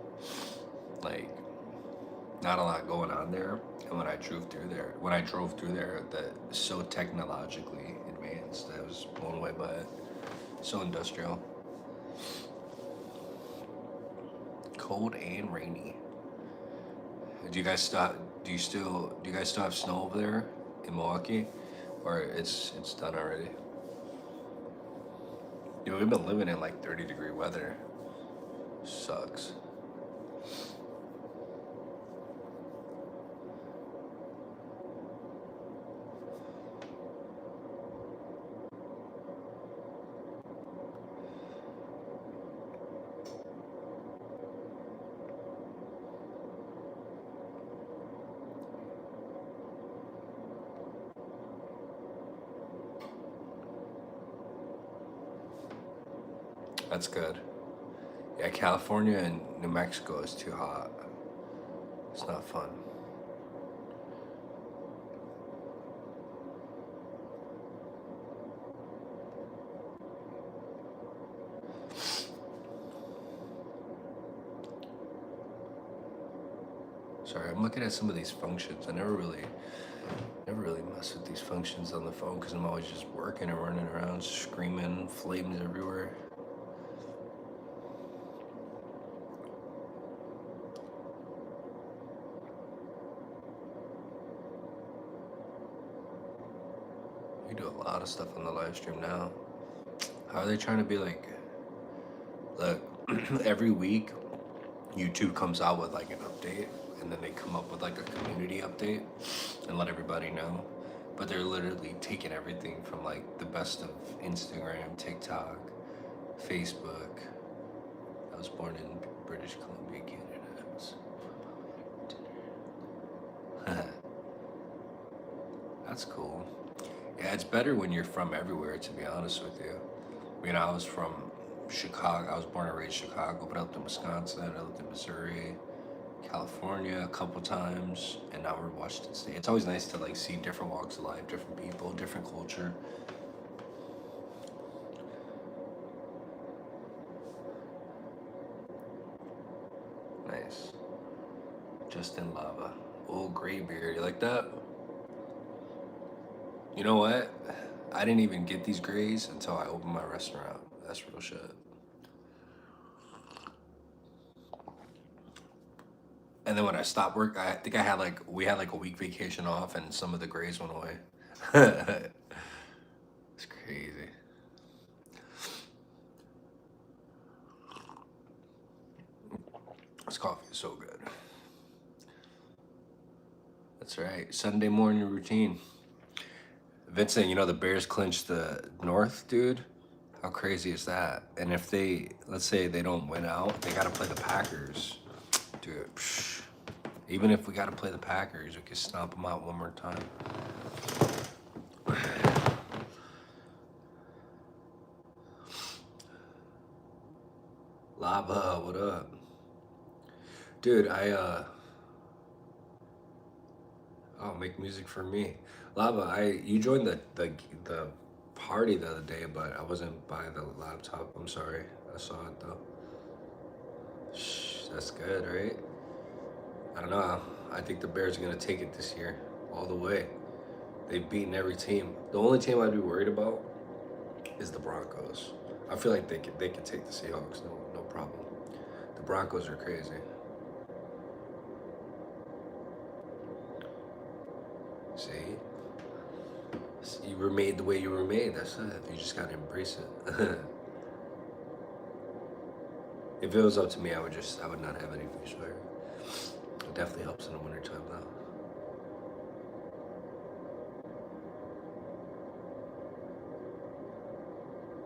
Speaker 1: Not a lot going on there. And when I drove through there, that so technologically advanced, I was blown away by it. So industrial. Cold and rainy. Do you guys stop? Do you guys still have snow over there in Milwaukee, or it's done already? You know, we've been living in like 30-degree weather. Sucks. That's good. Yeah, California and New Mexico is too hot. It's not fun. Sorry, I'm looking at some of these functions. I never really mess with these functions on the phone because I'm always just working and running around, screaming, flames everywhere. You do a lot of stuff on the live stream now. How are they trying to be like, look, every week YouTube comes out with like an update and then they come up with like a community update and let everybody know. But they're literally taking everything from like the best of Instagram, TikTok, Facebook. I was born in British Columbia, Canada. That's cool. Yeah, it's better when you're from everywhere, to be honest with you. You know, I was from Chicago. I was born and raised in Chicago, but I lived in Wisconsin. I lived in Missouri, California a couple times, and now we're in Washington State. It's always nice to like see different walks of life, different people, different culture. Nice. Justin Lava. Old gray beard. You like that? You know what? I didn't even get these grays until I opened my restaurant. That's real shit. And then when I stopped work, I think we had like a week vacation off, and some of the grays went away. It's crazy. This coffee is so good. That's right. Sunday morning routine. Vincent, you know the Bears clinched the North, dude. How crazy is that? And if they, let's say they don't win out, they got to play the Packers. Dude, psh. Even if we got to play the Packers, we can stomp them out one more time. Lava, what up? Dude, oh, make music for me. Lava, you joined the party the other day, but I wasn't by the laptop. I'm sorry. I saw it though. Shh, that's good, right? I don't know. I think the Bears are gonna take it this year, all the way. They've beaten every team. The only team I'd be worried about is the Broncos. I feel like they can take the Seahawks, no problem. The Broncos are crazy. See? You were made the way you were made. That's it. You just gotta embrace it. If it was up to me, I would not have any fish fire. It definitely helps in the wintertime though.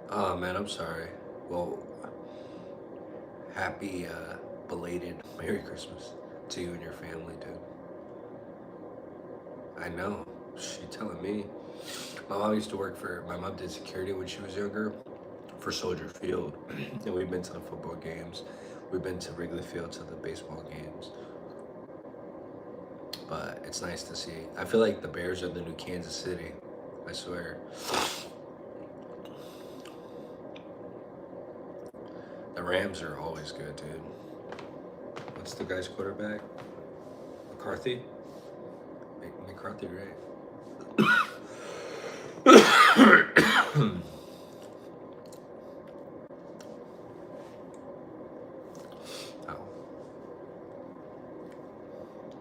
Speaker 1: Oh man, I'm sorry. Well, happy belated Merry Christmas to you and your family, dude. I know. She telling me. My mom did security when she was younger for Soldier Field. And we've been to the football games. We've been to Wrigley Field to the baseball games. But it's nice to see. I feel like the Bears are the new Kansas City. I swear. The Rams are always good, dude. What's the guy's quarterback? McCarthy? McCarthy, right? Oh.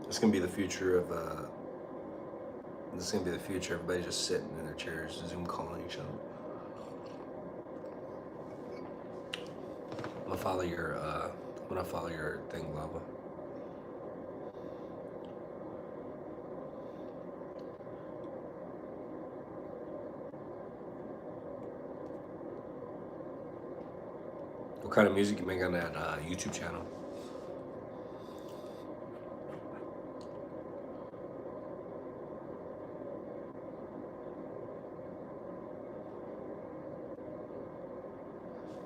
Speaker 1: It's gonna be the future of this is gonna be the future. Everybody just sitting in their chairs, Zoom calling each other. I'm gonna follow your thing, Lava. What kind of music you make on that YouTube channel?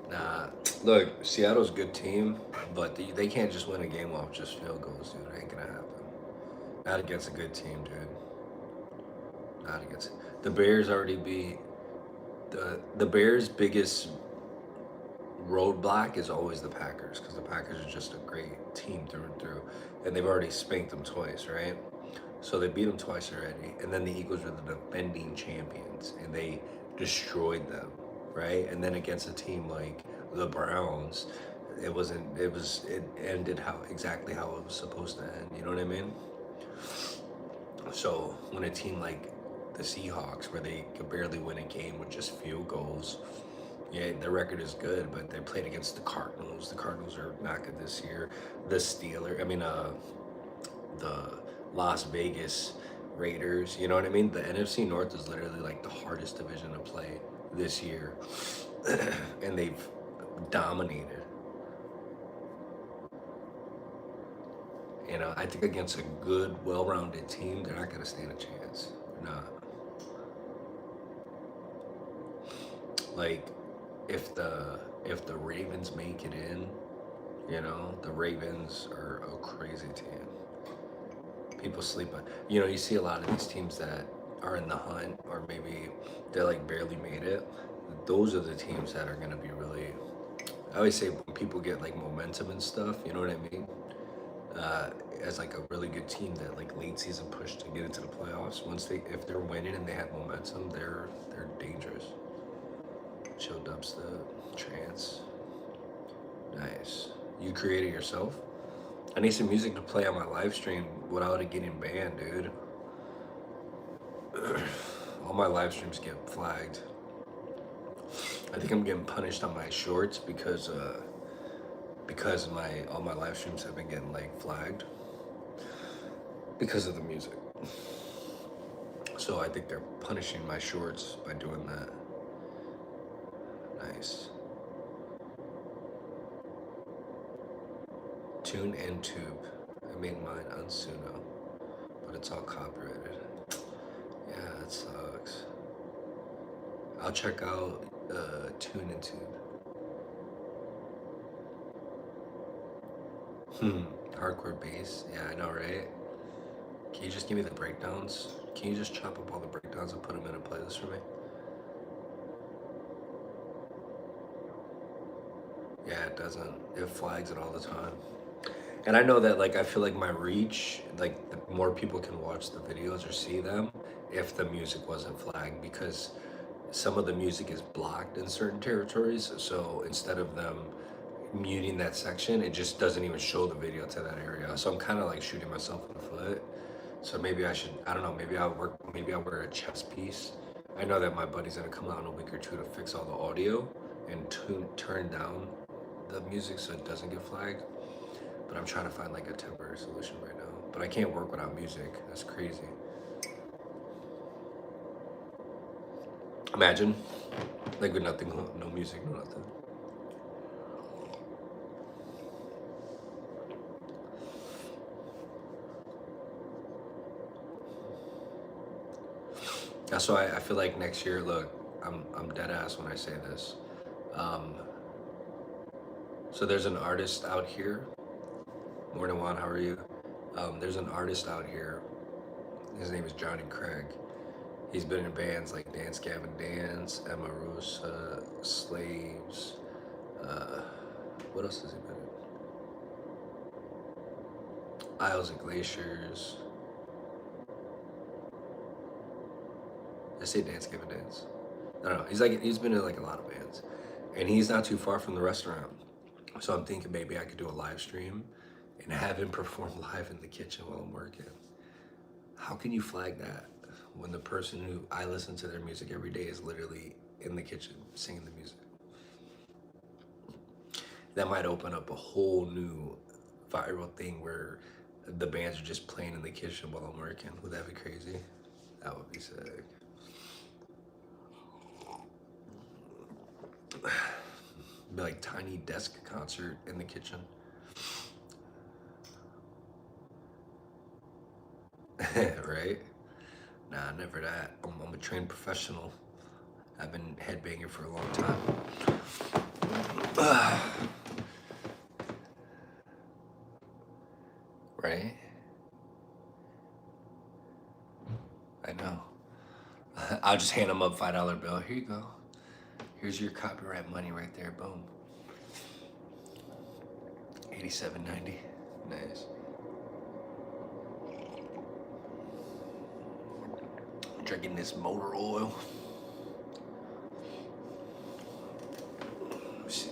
Speaker 1: Nah, look, Seattle's a good team, but they can't just win a game off just field goals, dude. It ain't gonna happen. Not against a good team, dude. Not against the Bears. Already beat the Bears' biggest roadblock is always the Packers, because the Packers are just a great team through and through, and they've already spanked them twice, right? So they beat them twice already, and then the Eagles were the defending champions, and they destroyed them, right? And then against a team like the Browns, it ended exactly how it was supposed to end. You know what I mean? So when a team like the Seahawks, where they could barely win a game with just field goals, yeah, their record is good, but they played against the Cardinals. The Cardinals are not good this year. The Las Vegas Raiders. You know what I mean? The NFC North is literally like the hardest division to play this year, and they've dominated. You know, I think against a good, well-rounded team, they're not going to stand a chance. They're not. Like, if the Ravens make it in, you know, the Ravens are a crazy team. People sleep on. You know, you see a lot of these teams that are in the hunt, or maybe they like barely made it. Those are the teams that are going to be really. I always say when people get like momentum and stuff, you know what I mean? As like a really good team that like late season push to get into the playoffs. If they're winning and they have momentum, they're dangerous. Chill dubstep, trance, nice. You created yourself? I need some music to play on my live stream without it getting banned, dude. All my live streams get flagged. I think I'm getting punished on my shorts because all my live streams have been getting like flagged because of the music. So I think they're punishing my shorts by doing that. Nice. Tune and tube. I made mine on Suno, but it's all copyrighted. Yeah, that sucks. I'll check out Tune and Tube. Hardcore bass. Yeah, I know, right? Can you just give me the breakdowns? Can you just chop up all the breakdowns and put them in a playlist for me? Yeah, it doesn't. It flags it all the time. And I know that, like, I feel like my reach, like, the more people can watch the videos or see them if the music wasn't flagged, because some of the music is blocked in certain territories. So instead of them muting that section, it just doesn't even show the video to that area. So I'm kind of like shooting myself in the foot. So maybe I should, I don't know, maybe I'll wear a chest piece. I know that my buddy's gonna come out in a week or two to fix all the audio and turn down the music so it doesn't get flagged. But I'm trying to find like a temporary solution right now. But I can't work without music. That's crazy. Imagine, like with nothing, no music, no nothing. That's why I feel like next year, look, I'm dead ass when I say this. So there's an artist out here. Moreno, how are you? There's an artist out here. His name is Johnny Craig. He's been in bands like Dance Gavin Dance, Emma Rosa, Slaves. What else has he been in? Isles of Glaciers. I say Dance Gavin Dance. I don't know. He's been in like a lot of bands, and he's not too far from the restaurant. So I'm thinking maybe I could do a live stream and have him perform live in the kitchen while I'm working. How can you flag that when the person who I listen to their music every day is literally in the kitchen singing the music? That might open up a whole new viral thing where the bands are just playing in the kitchen while I'm working. Would that be crazy? That would be sick. Be like tiny desk concert in the kitchen. Right? Nah, never that. I'm a trained professional. I've been headbanging for a long time. Right? I know. I'll just hand them up $5 bill. Here you go. Here's your copyright money right there. Boom. $87.90. Nice. Drinking this motor oil. Let me see.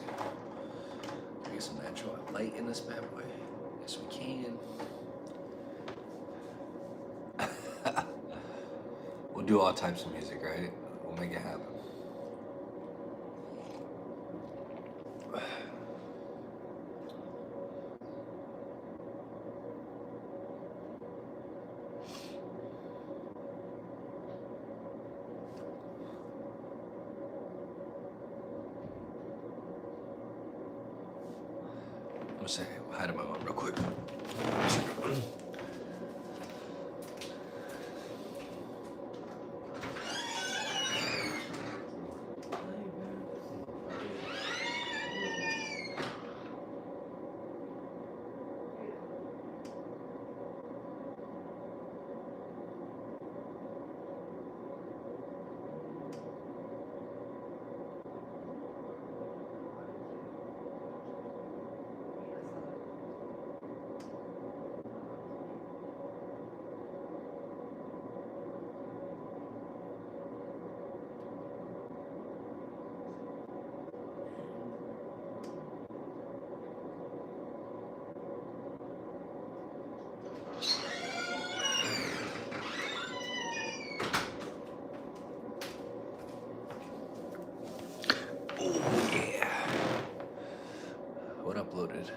Speaker 1: Get some natural light in this bad boy. Yes, we can. We'll do all types of music, right? We'll make it happen. I'm gonna say hi to my mom real quick. Uploaded.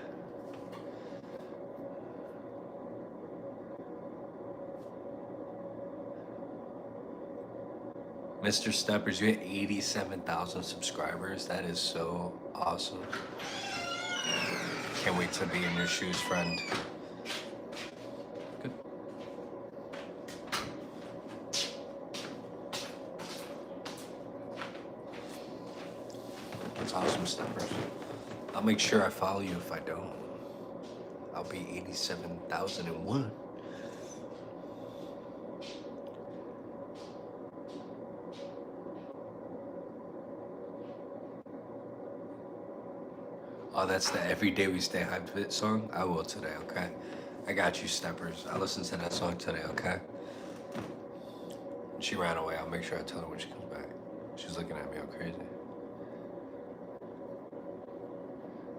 Speaker 1: Mr. Steppers, you hit 87,000 subscribers. That is so awesome. Can't wait to be in your shoes, friend. Good. That's awesome, Steppers. I'll make sure I follow you if I don't. I'll be 87,001. Oh, that's the Every Day We Stay Hyped Fit song? I will today, okay? I got you, Steppers. I'll listen to that song today, okay? She ran away. I'll make sure I tell her when she comes back. She's looking at me all crazy.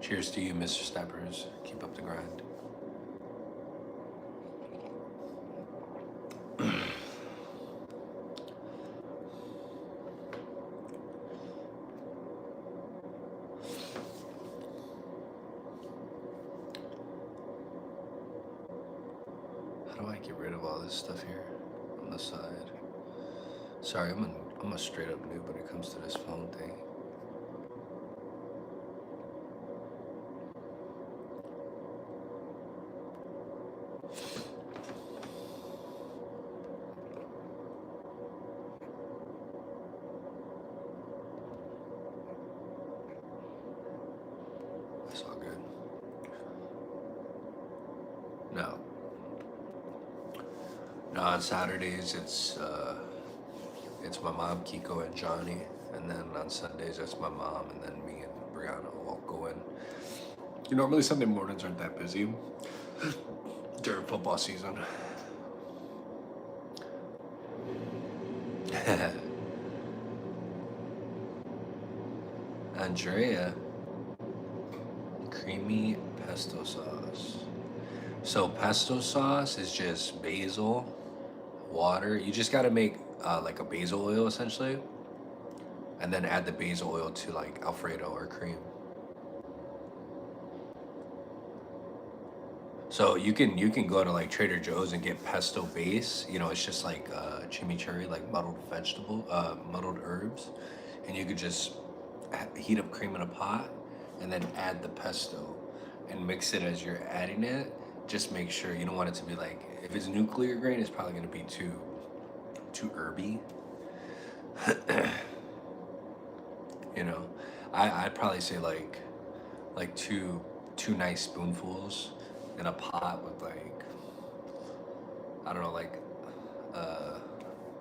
Speaker 1: Cheers to you, Mr. Steppers. Keep up the grind. How do I get rid of all this stuff here on the side? Sorry, I'm a straight up noob when it comes to this phone thing. That's all good. No. No, on Saturdays it's my mom, Kiko, and Johnny, and then on Sundays it's my mom, and then me and Brianna will go in. Normally Sunday mornings aren't that busy. during football season. Andrea, creamy pesto sauce. So pesto sauce is just basil, water. You just gotta make like a basil oil essentially, and then add the basil oil to like Alfredo or cream. So you can go to like Trader Joe's and get pesto base. You know, it's just like chimichurri, like muddled herbs, and you could just heat up cream in a pot, and then add the pesto, and mix it as you're adding it. Just make sure you don't want it to be like if it's nuclear grain, it's probably gonna be too herby. You know, I'd probably say like two nice spoonfuls in a pot with like I don't know like uh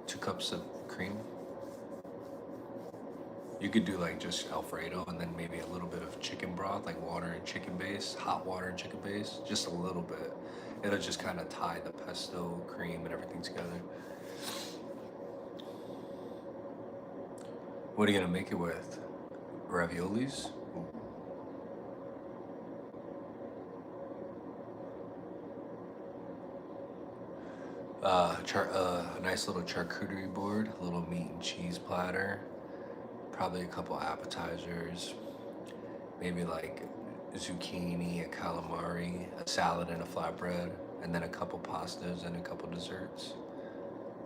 Speaker 1: 2 cups of cream. You could do like just Alfredo and then maybe a little bit of chicken broth, like water and chicken base, hot water and chicken base, just a little bit. It'll just kind of tie the pesto, cream, and everything together. What are you gonna make it with? Raviolis? A nice little charcuterie board, a little meat and cheese platter, probably a couple appetizers, maybe like zucchini, a calamari, a salad, and a flatbread, and then a couple pastas and a couple desserts.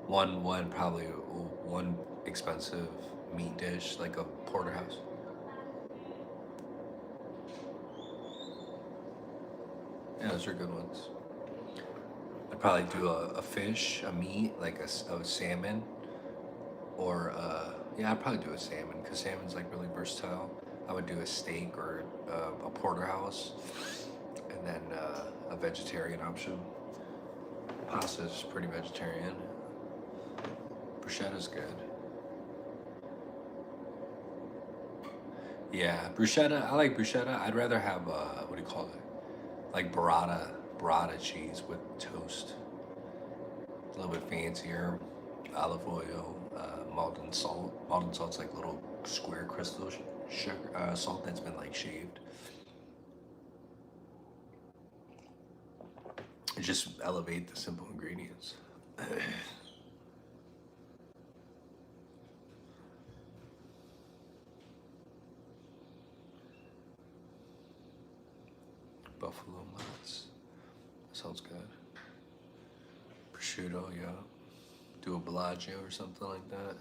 Speaker 1: One probably one expensive meat dish like a porterhouse. Yeah, those are good ones. I'd probably do a fish, a meat like a salmon, or yeah, I'd probably do a salmon because salmon's like really versatile. I would do a steak or a porterhouse, and then a vegetarian option. Pasta's pretty vegetarian. Bruschetta's good. Yeah, bruschetta. I like bruschetta. I'd rather have what do you call it? Like burrata cheese with toast. A little bit fancier. Olive oil, Malton salt. Malton salt's like little square crystal sugar salt that's been like shaved. It just elevate the simple ingredients. Buffalo nuts. Sounds good. Prosciutto, yeah. Do a Bellagio or something like that.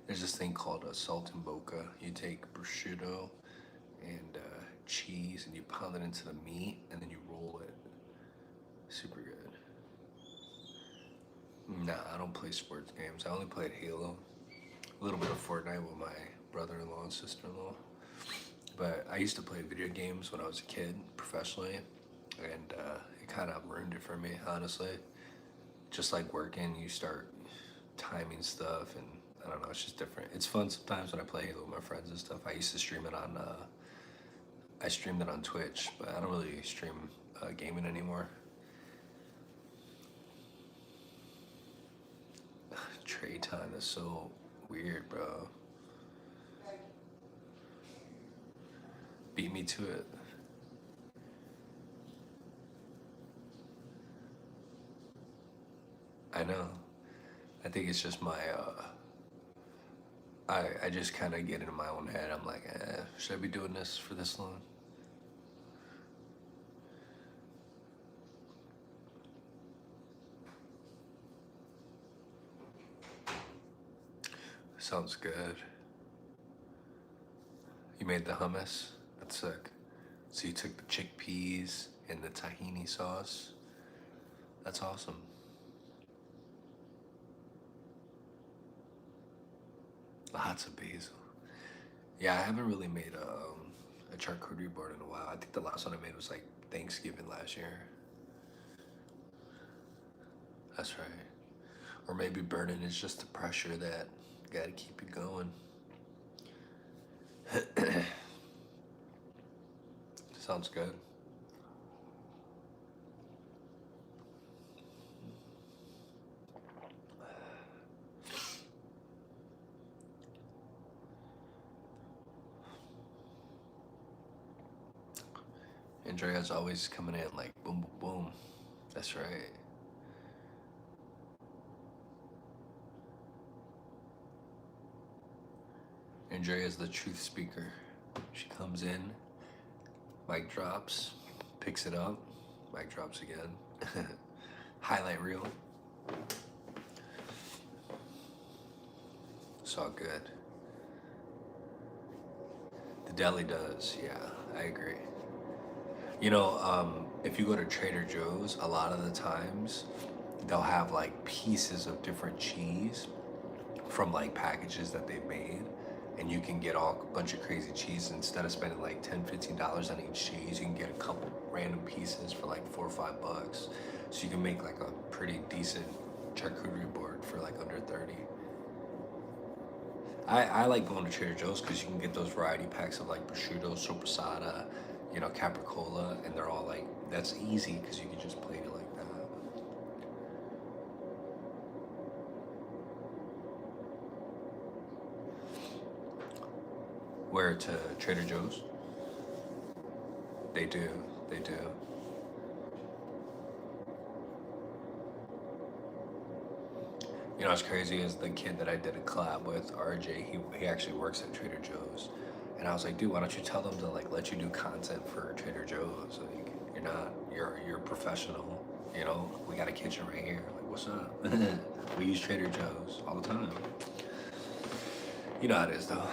Speaker 1: There's this thing called a salt and boca. You take prosciutto and cheese and you pound it into the meat and then you roll it. Super good. Nah, I don't play sports games. I only played Halo. A little bit of Fortnite with my brother-in-law and sister-in-law. But I used to play video games when I was a kid professionally, and it kind of ruined it for me, honestly. Just like working, you start timing stuff, and I don't know, it's just different. It's fun sometimes when I play Halo with my friends and stuff. I used to stream it on, I streamed it on Twitch, but I don't really stream gaming anymore. Trade time is so weird, bro. Beat me to it. I know. I think it's just my I just kind of get into my own head. I'm like, should I be doing this for this long? Sounds good. You made the hummus? That's sick. So you took the chickpeas and the tahini sauce? That's awesome. Lots of basil. Yeah, I haven't really made a charcuterie board in a while. I think the last one I made was like Thanksgiving last year. That's right. Or maybe burning is just the pressure that gotta keep it going. Sounds good. Andrea's always coming in like boom, boom, boom. That's right. Andrea's the truth speaker. She comes in, mic drops, picks it up, mic drops again. Highlight reel. It's all good. The deli does, yeah, I agree. You know, if you go to Trader Joe's, a lot of the times they'll have like pieces of different cheese from like packages that they've made, and you can get all a bunch of crazy cheese. Instead of spending like $10, $15 on each cheese, you can get a couple random pieces for like $4 or $5. So you can make like a pretty decent charcuterie board for like under 30. I like going to Trader Joe's because you can get those variety packs of like prosciutto, soppressata, you know, capricola, and they're all like, that's easy because you can just plate it like that. Where, to Trader Joe's? They do, they do. You know what's crazy is the kid that I did a collab with, RJ, he actually works at Trader Joe's. And I was like, dude, why don't you tell them to like let you do content for Trader Joe's? Like, you're a professional, you know? We got a kitchen right here. Like, what's up? We use Trader Joe's all the time. You know how it is though.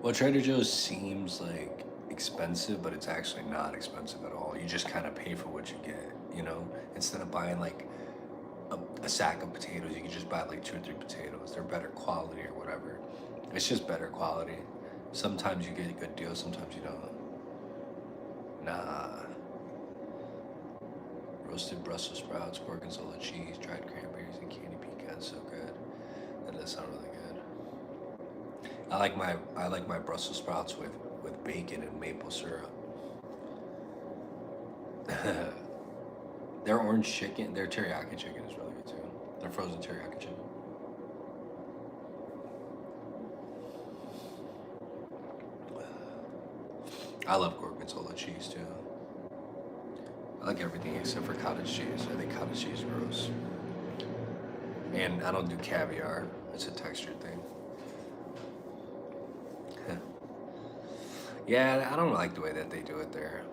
Speaker 1: Well, Trader Joe's seems like expensive, but it's actually not expensive at all. You just kind of pay for what you get, you know? Instead of buying like a sack of potatoes, you can just buy like 2 or 3 potatoes. They're better quality or whatever. It's just better quality. Sometimes you get a good deal, sometimes you don't. Nah. Roasted Brussels sprouts, gorgonzola cheese, dried cranberries, and candy pecans. So good. That does sound really good. I like my Brussels sprouts with bacon and maple syrup. Their orange chicken, their teriyaki chicken is really good too. Their frozen teriyaki chicken. I love gorgonzola cheese too. I like everything except for cottage cheese. I think cottage cheese is gross. And I don't do caviar. It's a texture thing. Yeah, I don't like the way that they do it there.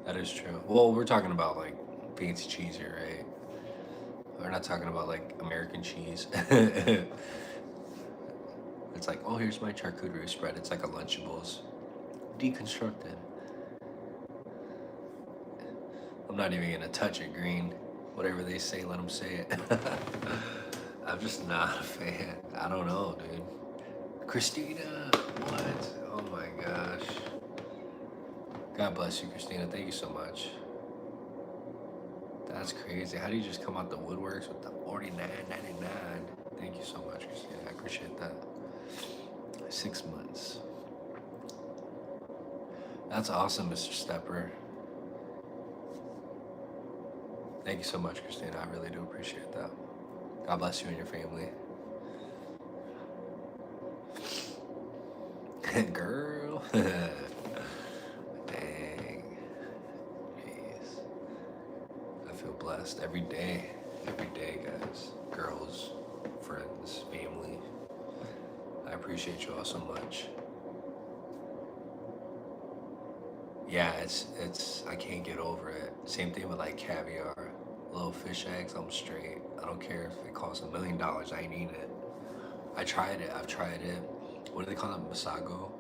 Speaker 1: That is true. Well, we're talking about like fancy cheese here, right? We're not talking about like American cheese. It's like, oh, here's my charcuterie spread. It's like a Lunchables. Deconstructed. I'm not even gonna touch it, Green. Whatever they say, let them say it. I'm just not a fan. I don't know, dude. Christina, what? Oh my gosh. God bless you, Christina. Thank you so much. That's crazy. How do you just come out the woodworks with the $49.99? Thank you so much, Christina. I appreciate that. 6 months. That's awesome, Mr. Stepper. Thank you so much, Christina. I really do appreciate that. God bless you and your family. Girl. Dang. Jeez. I feel blessed every day. Every day, guys. Girls, friends, family. I appreciate you all so much. Yeah, it's I can't get over it. Same thing with like caviar. Little fish eggs, I'm straight. I don't care if it costs $1 million, I ain't eating it. I've tried it. What do they call it? Masago?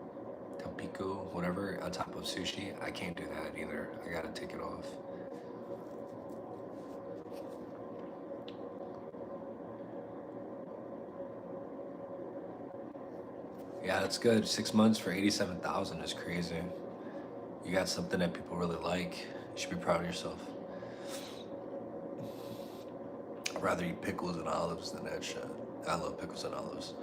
Speaker 1: Tampico? Whatever, on top of sushi. I can't do that either. I gotta take it off. Yeah, that's good. 6 months for 87,000 is crazy. You got something that people really like. You should be proud of yourself. I'd rather eat pickles and olives than that shit. I love pickles and olives.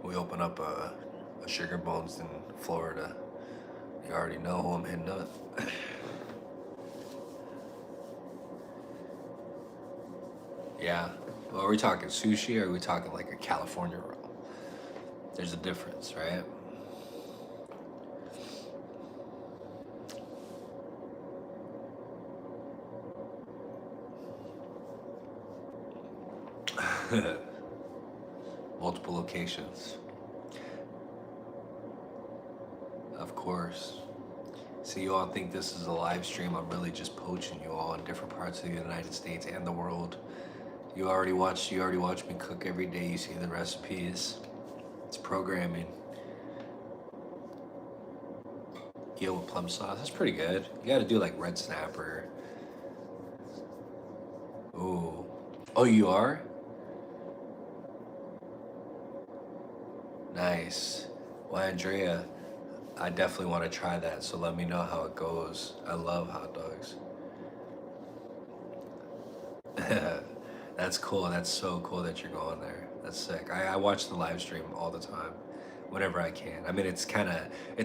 Speaker 1: We open up Sugar Bones in Florida. You already know who I'm hitting up. Yeah. Well, are we talking sushi or are we talking like a California roll? There's a difference, right? Multiple locations. Of course. So you all think this is a live stream. I'm really just poaching you all in different parts of the United States and the world. You already watch me cook every day. You see the recipes. It's programming. Eel with plum sauce. That's pretty good. You gotta do like red snapper. Ooh. Oh, you are? Nice. Well, Andrea, I definitely want to try that, so let me know how it goes. I love hot dogs. That's cool. That's so cool that you're going there. That's sick. I watch the live stream all the time, whenever I can. I mean, it's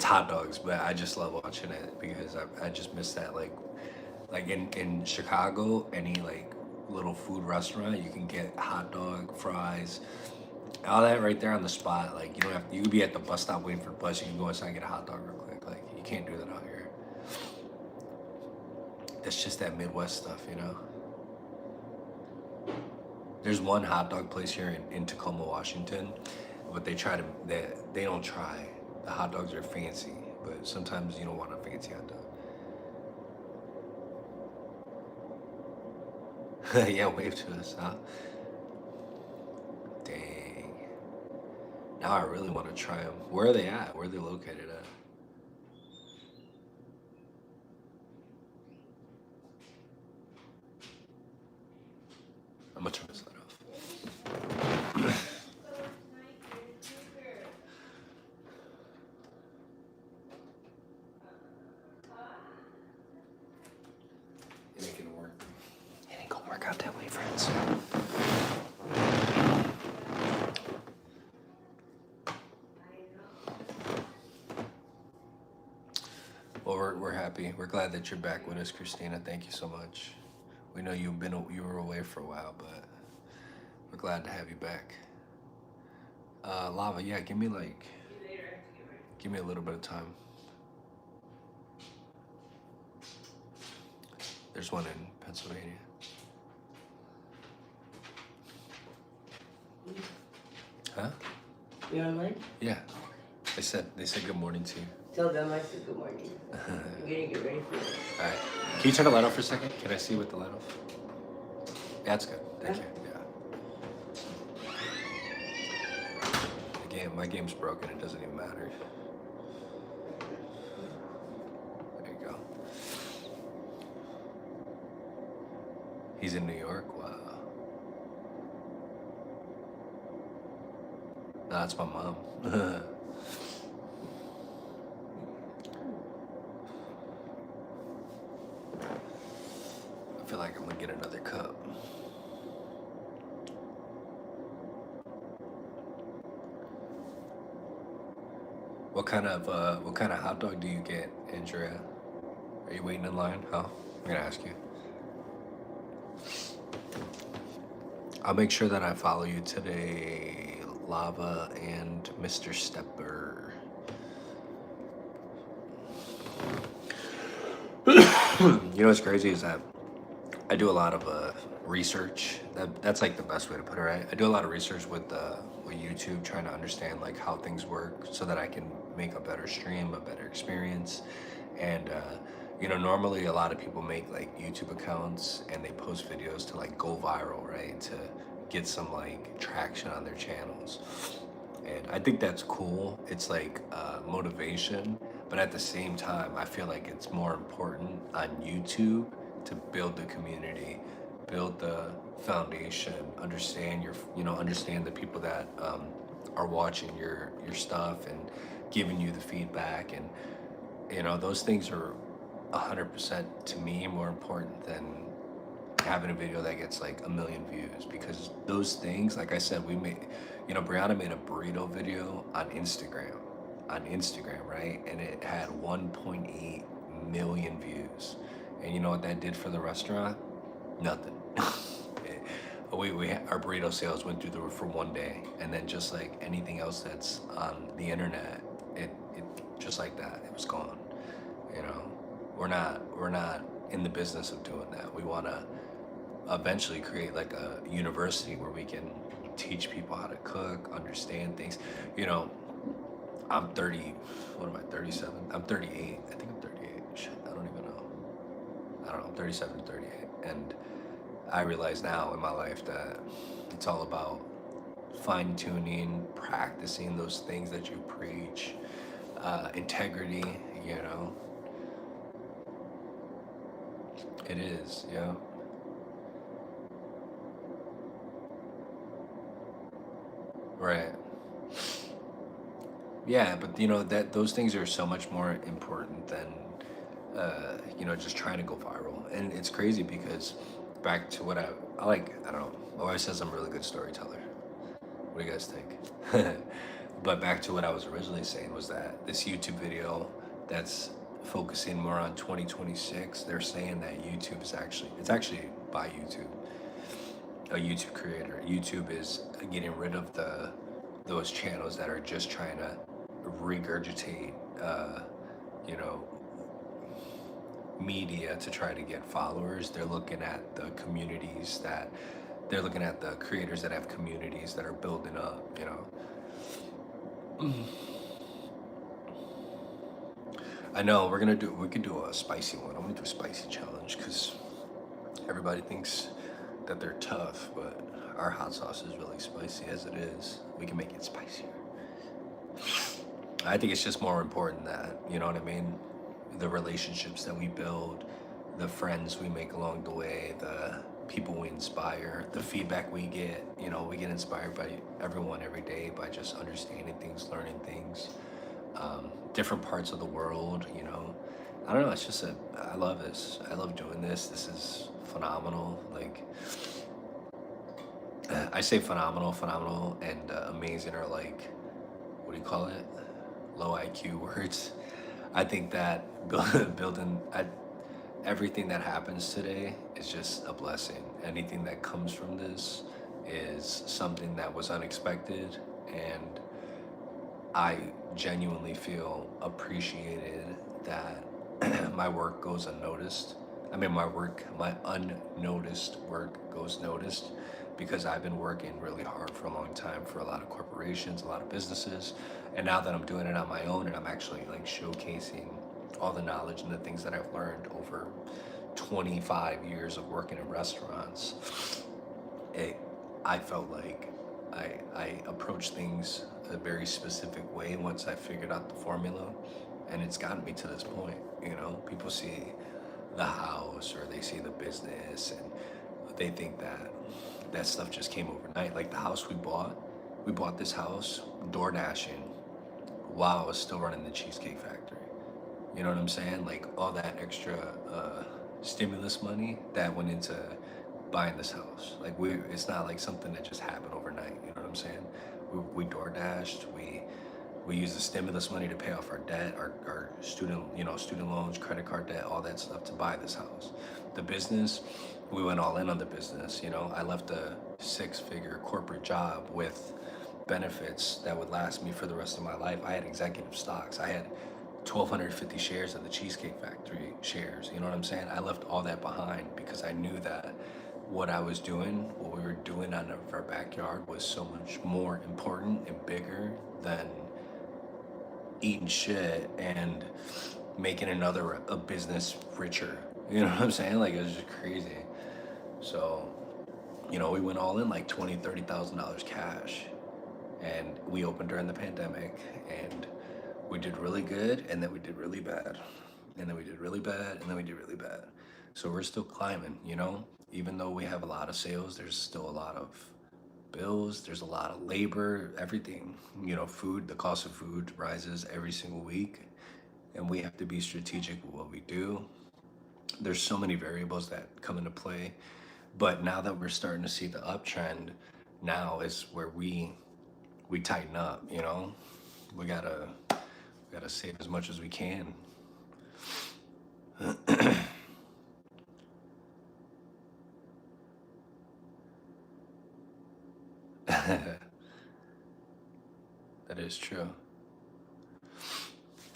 Speaker 1: hot dogs, but I just love watching it because I just miss that. Like in Chicago, any like little food restaurant, you can get hot dog, fries, all that right there on the spot. Like you don't have to, you could be at the bus stop waiting for the bus. You can go inside and get a hot dog real quick. Like you can't do that out here. That's just that Midwest stuff, you know. There's one hot dog place here in Tacoma, Washington, but they don't try. The hot dogs are fancy, but sometimes you don't want a fancy hot dog. Yeah, wave to us, huh? Dang. Now I really want to try them. Where are they at? Where are they located at? I'm gonna turn this light off. It ain't gonna work. It ain't gonna work out that way, friends. Well, we're happy. We're glad that you're back with us, Christina. Thank you so much. We know you were away for a while, but we're glad to have you back. Lava, yeah, give me a little bit of time. There's one in Pennsylvania. Huh?
Speaker 2: You online?
Speaker 1: Yeah. They said good morning to you.
Speaker 2: Tell them I said good morning. I'm gonna get ready for it.
Speaker 1: All right. Can you turn the light off for a second? Can I see with the light off? Yeah, that's good. Thank you. Yeah. My game's broken. It doesn't even matter. There you go. He's in New York. Wow. No, that's my mom. I feel like I'm gonna get another cup. What kind of hot dog do you get, Andrea? Are you waiting in line? Huh? I'm gonna ask you. I'll make sure that I follow you today, Lava and Mr. Stepper. You know what's crazy is that I do a lot of research. That's like the best way to put it, right? I do a lot of research with YouTube, trying to understand like how things work, so that I can make a better stream, a better experience. And you know, normally a lot of people make like YouTube accounts and they post videos to like go viral, right? To get some like traction on their channels. And I think that's cool. It's like motivation, but at the same time, I feel like it's more important on YouTube to build the community, build the foundation, understand understand the people that are watching your stuff and giving you the feedback. And you know, those things are 100% to me more important than having a video that gets like 1 million views, because those things, like I said, Brianna made a burrito video on Instagram. on Instagram, right? And it had 1.8 million views. And you know what that did for the restaurant? Nothing. Our burrito sales went through the roof for one day, and then just like anything else that's on the internet, it just like that, it was gone. You know, we're not in the business of doing that. We want to eventually create like a university where we can teach people how to cook, understand things. You know, I'm 30. What am I? 37. I'm 38. I think I'm 38. Shit, I don't even know. I don't know. I'm 37 to 38, and I realize now in my life that it's all about fine tuning, practicing those things that you preach, integrity. You know, it is. Yeah. Right. Yeah, but you know that those things are so much more important than you know, just trying to go viral. And it's crazy because back to what I like. I don't know. My wife says I'm a really good storyteller. What do you guys think? But back to what I was originally saying was that this YouTube video that's focusing more on 2026, they're saying that YouTube is actually, it's actually by YouTube, a YouTube creator. YouTube is getting rid of those channels that are just trying to regurgitate, you know, media to try to get followers. They're looking at the communities that they're looking at the creators that have communities that are building up, you know. I know we could do a spicy one. I'm gonna do a spicy challenge because everybody thinks that they're tough, but our hot sauce is really spicy as it is. We can make it spicier. I think it's just more important that, you know what I mean? The relationships that we build, the friends we make along the way, the people we inspire, the feedback we get, you know, we get inspired by everyone every day by just understanding things, learning things, different parts of the world, you know. I don't know, it's just I love this. I love doing this. This is phenomenal. Like, I say phenomenal, and amazing are like, what do you call it? Low IQ words. I think that building everything that happens today is just a blessing. Anything that comes from this is something that was unexpected, and I genuinely feel appreciated that my work goes unnoticed. I mean, my unnoticed work goes noticed because I've been working really hard for a long time for a lot of corporations, a lot of businesses. And now that I'm doing it on my own and I'm actually like showcasing all the knowledge and the things that I've learned over 25 years of working in restaurants, it, I felt like I approached things a very specific way once I figured out the formula, and it's gotten me to this point. You know, people see the house or they see the business and they think that that stuff just came overnight. Like the house we bought this house door dashing while I was still running the Cheesecake Factory. You know what I'm saying? Like all that extra stimulus money that went into buying this house. Like it's not like something that just happened overnight. You know what I'm saying? We door dashed. We used the stimulus money to pay off our debt, our student loans, credit card debt, all that stuff to buy this house. The business, we went all in on the business. You know, I left a 6-figure corporate job with benefits that would last me for the rest of my life. I had executive stocks. I had 1,250 shares of the Cheesecake Factory shares. You know what I'm saying? I left all that behind because I knew that what I was doing, what we were doing out of our backyard was so much more important and bigger than eating shit and making a business richer. You know what I'm saying? Like, it was just crazy. So, you know, we went all in like $20,000-$30,000 cash, and we opened during the pandemic, and we did really good, and then we did really bad, and then we did really bad, and then we did really bad. So we're still climbing, you know. Even though we have a lot of sales, there's still a lot of bills, there's a lot of labor, everything. You know, food, the cost of food rises every single week, and we have to be strategic with what we do. There's so many variables that come into play, but now that we're starting to see the uptrend, now is where we tighten up. You know, we gotta Gotta save as much as we can. That is true.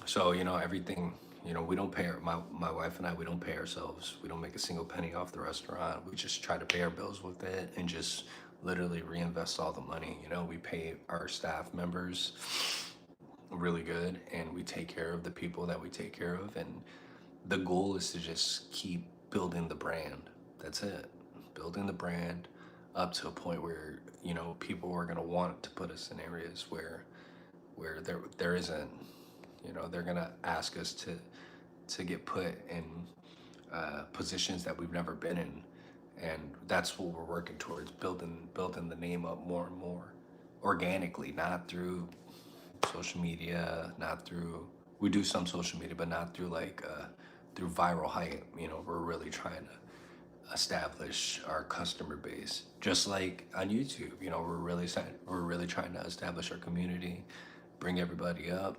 Speaker 1: So, everything, we don't pay my wife and I, we don't pay ourselves. We don't make a single penny off the restaurant. We just try to pay our bills with it and just literally reinvest all the money. We pay our staff members really good, and we take care of the people that we take care of, and the goal is to just keep building the brand. That's it. Building the brand up to a point where, people are going to want to put us in areas where there isn't. They're going to ask us to get put in positions that we've never been in, and that's what we're working towards, building the name up more and more organically, not through social media, not through, we do some social media, but not through through viral hype. We're really trying to establish our customer base, just like on YouTube. We're really trying to establish our community, bring everybody up.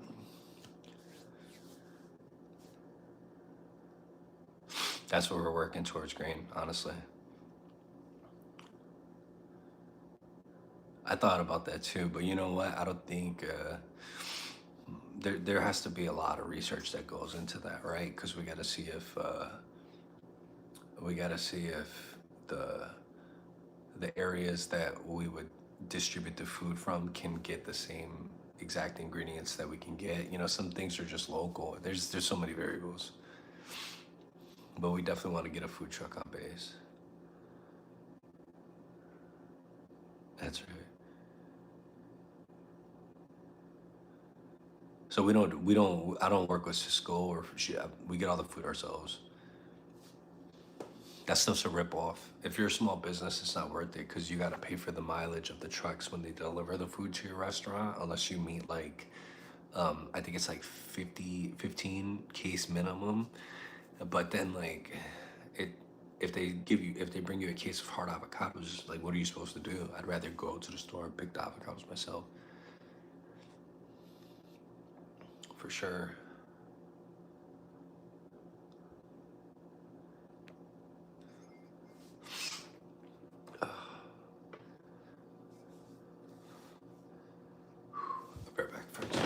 Speaker 1: That's what we're working towards, Green, honestly. I thought about that too, but you know what? I don't think there has to be a lot of research that goes into that, right? Because we got to see if the areas that we would distribute the food from can get the same exact ingredients that we can get. Some things are just local. There's so many variables, but we definitely want to get a food truck on base. That's right. So I don't work with Cisco or shit. We get all the food ourselves. That stuff's a ripoff. If you're a small business, it's not worth it because you got to pay for the mileage of the trucks when they deliver the food to your restaurant, unless you meet I think it's like 15 case minimum. But then it, if they bring you a case of hard avocados, like what are you supposed to do? I'd rather go to the store and pick the avocados myself. For sure. I'll be right back, friends.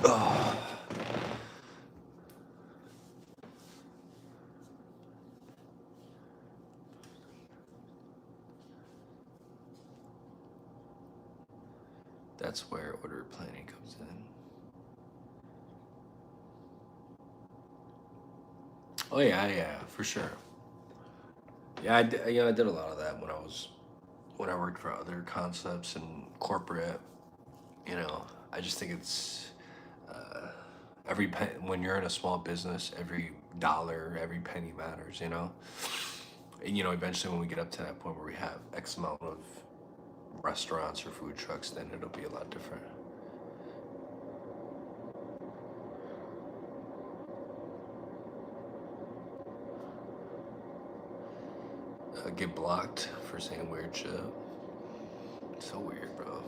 Speaker 1: Oh, that's where order planning comes in. Oh yeah, yeah, for sure. Yeah, I did a lot of that when I worked for other concepts and corporate. I just think it's uh, when you're in a small business, every dollar, every penny matters. And eventually when we get up to that point where we have X amount of restaurants or food trucks, then it'll be a lot different. Get blocked for saying weird shit. So weird, bro.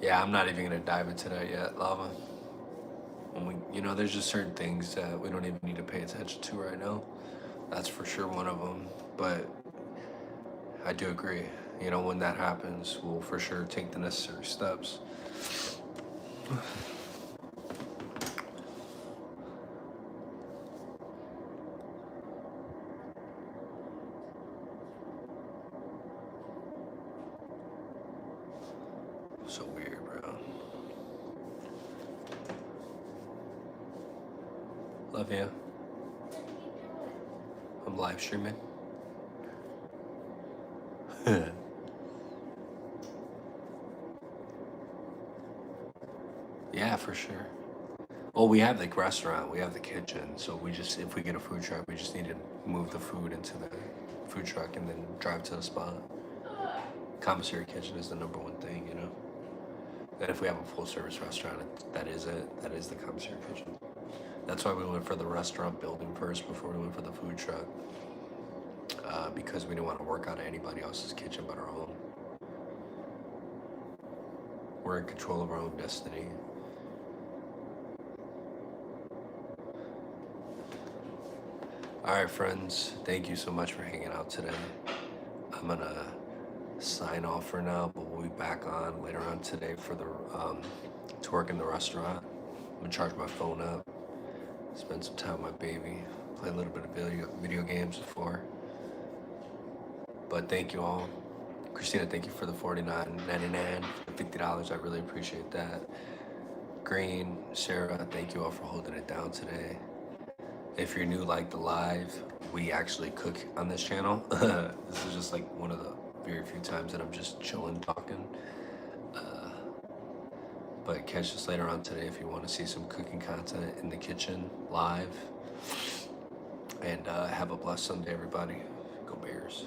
Speaker 1: Yeah, I'm not even gonna dive into that yet, Lava. When we, there's just certain things that we don't even need to pay attention to right now. That's for sure one of them. But I do agree. When that happens, we'll for sure take the necessary steps. So weird, bro. Love you. I'm live streaming. Yeah, for sure. Well, we have the restaurant, we have the kitchen, so if we get a food truck, we just need to move the food into the food truck and then drive to the spot. Commissary kitchen is the number one thing, And if we have a full service restaurant, that is it. That is the commissary kitchen. That's why we went for the restaurant building first before we went for the food truck. Because we didn't want to work out of anybody else's kitchen but our own. We're in control of our own destiny. All right, friends, thank you so much for hanging out today. I'm gonna sign off for now, but we'll be back on later on today for to work in the restaurant. I'm gonna charge my phone up, spend some time with my baby, play a little bit of video games before. But thank you all. Christina, thank you for the $49.99, $50. I really appreciate that. Green, Sarah, thank you all for holding it down today. If you're new, like the live, we actually cook on this channel. This is just like one of the very few times that I'm just chilling, talking. But catch us later on today if you want to see some cooking content in the kitchen live. And have a blessed Sunday, everybody. Go Bears.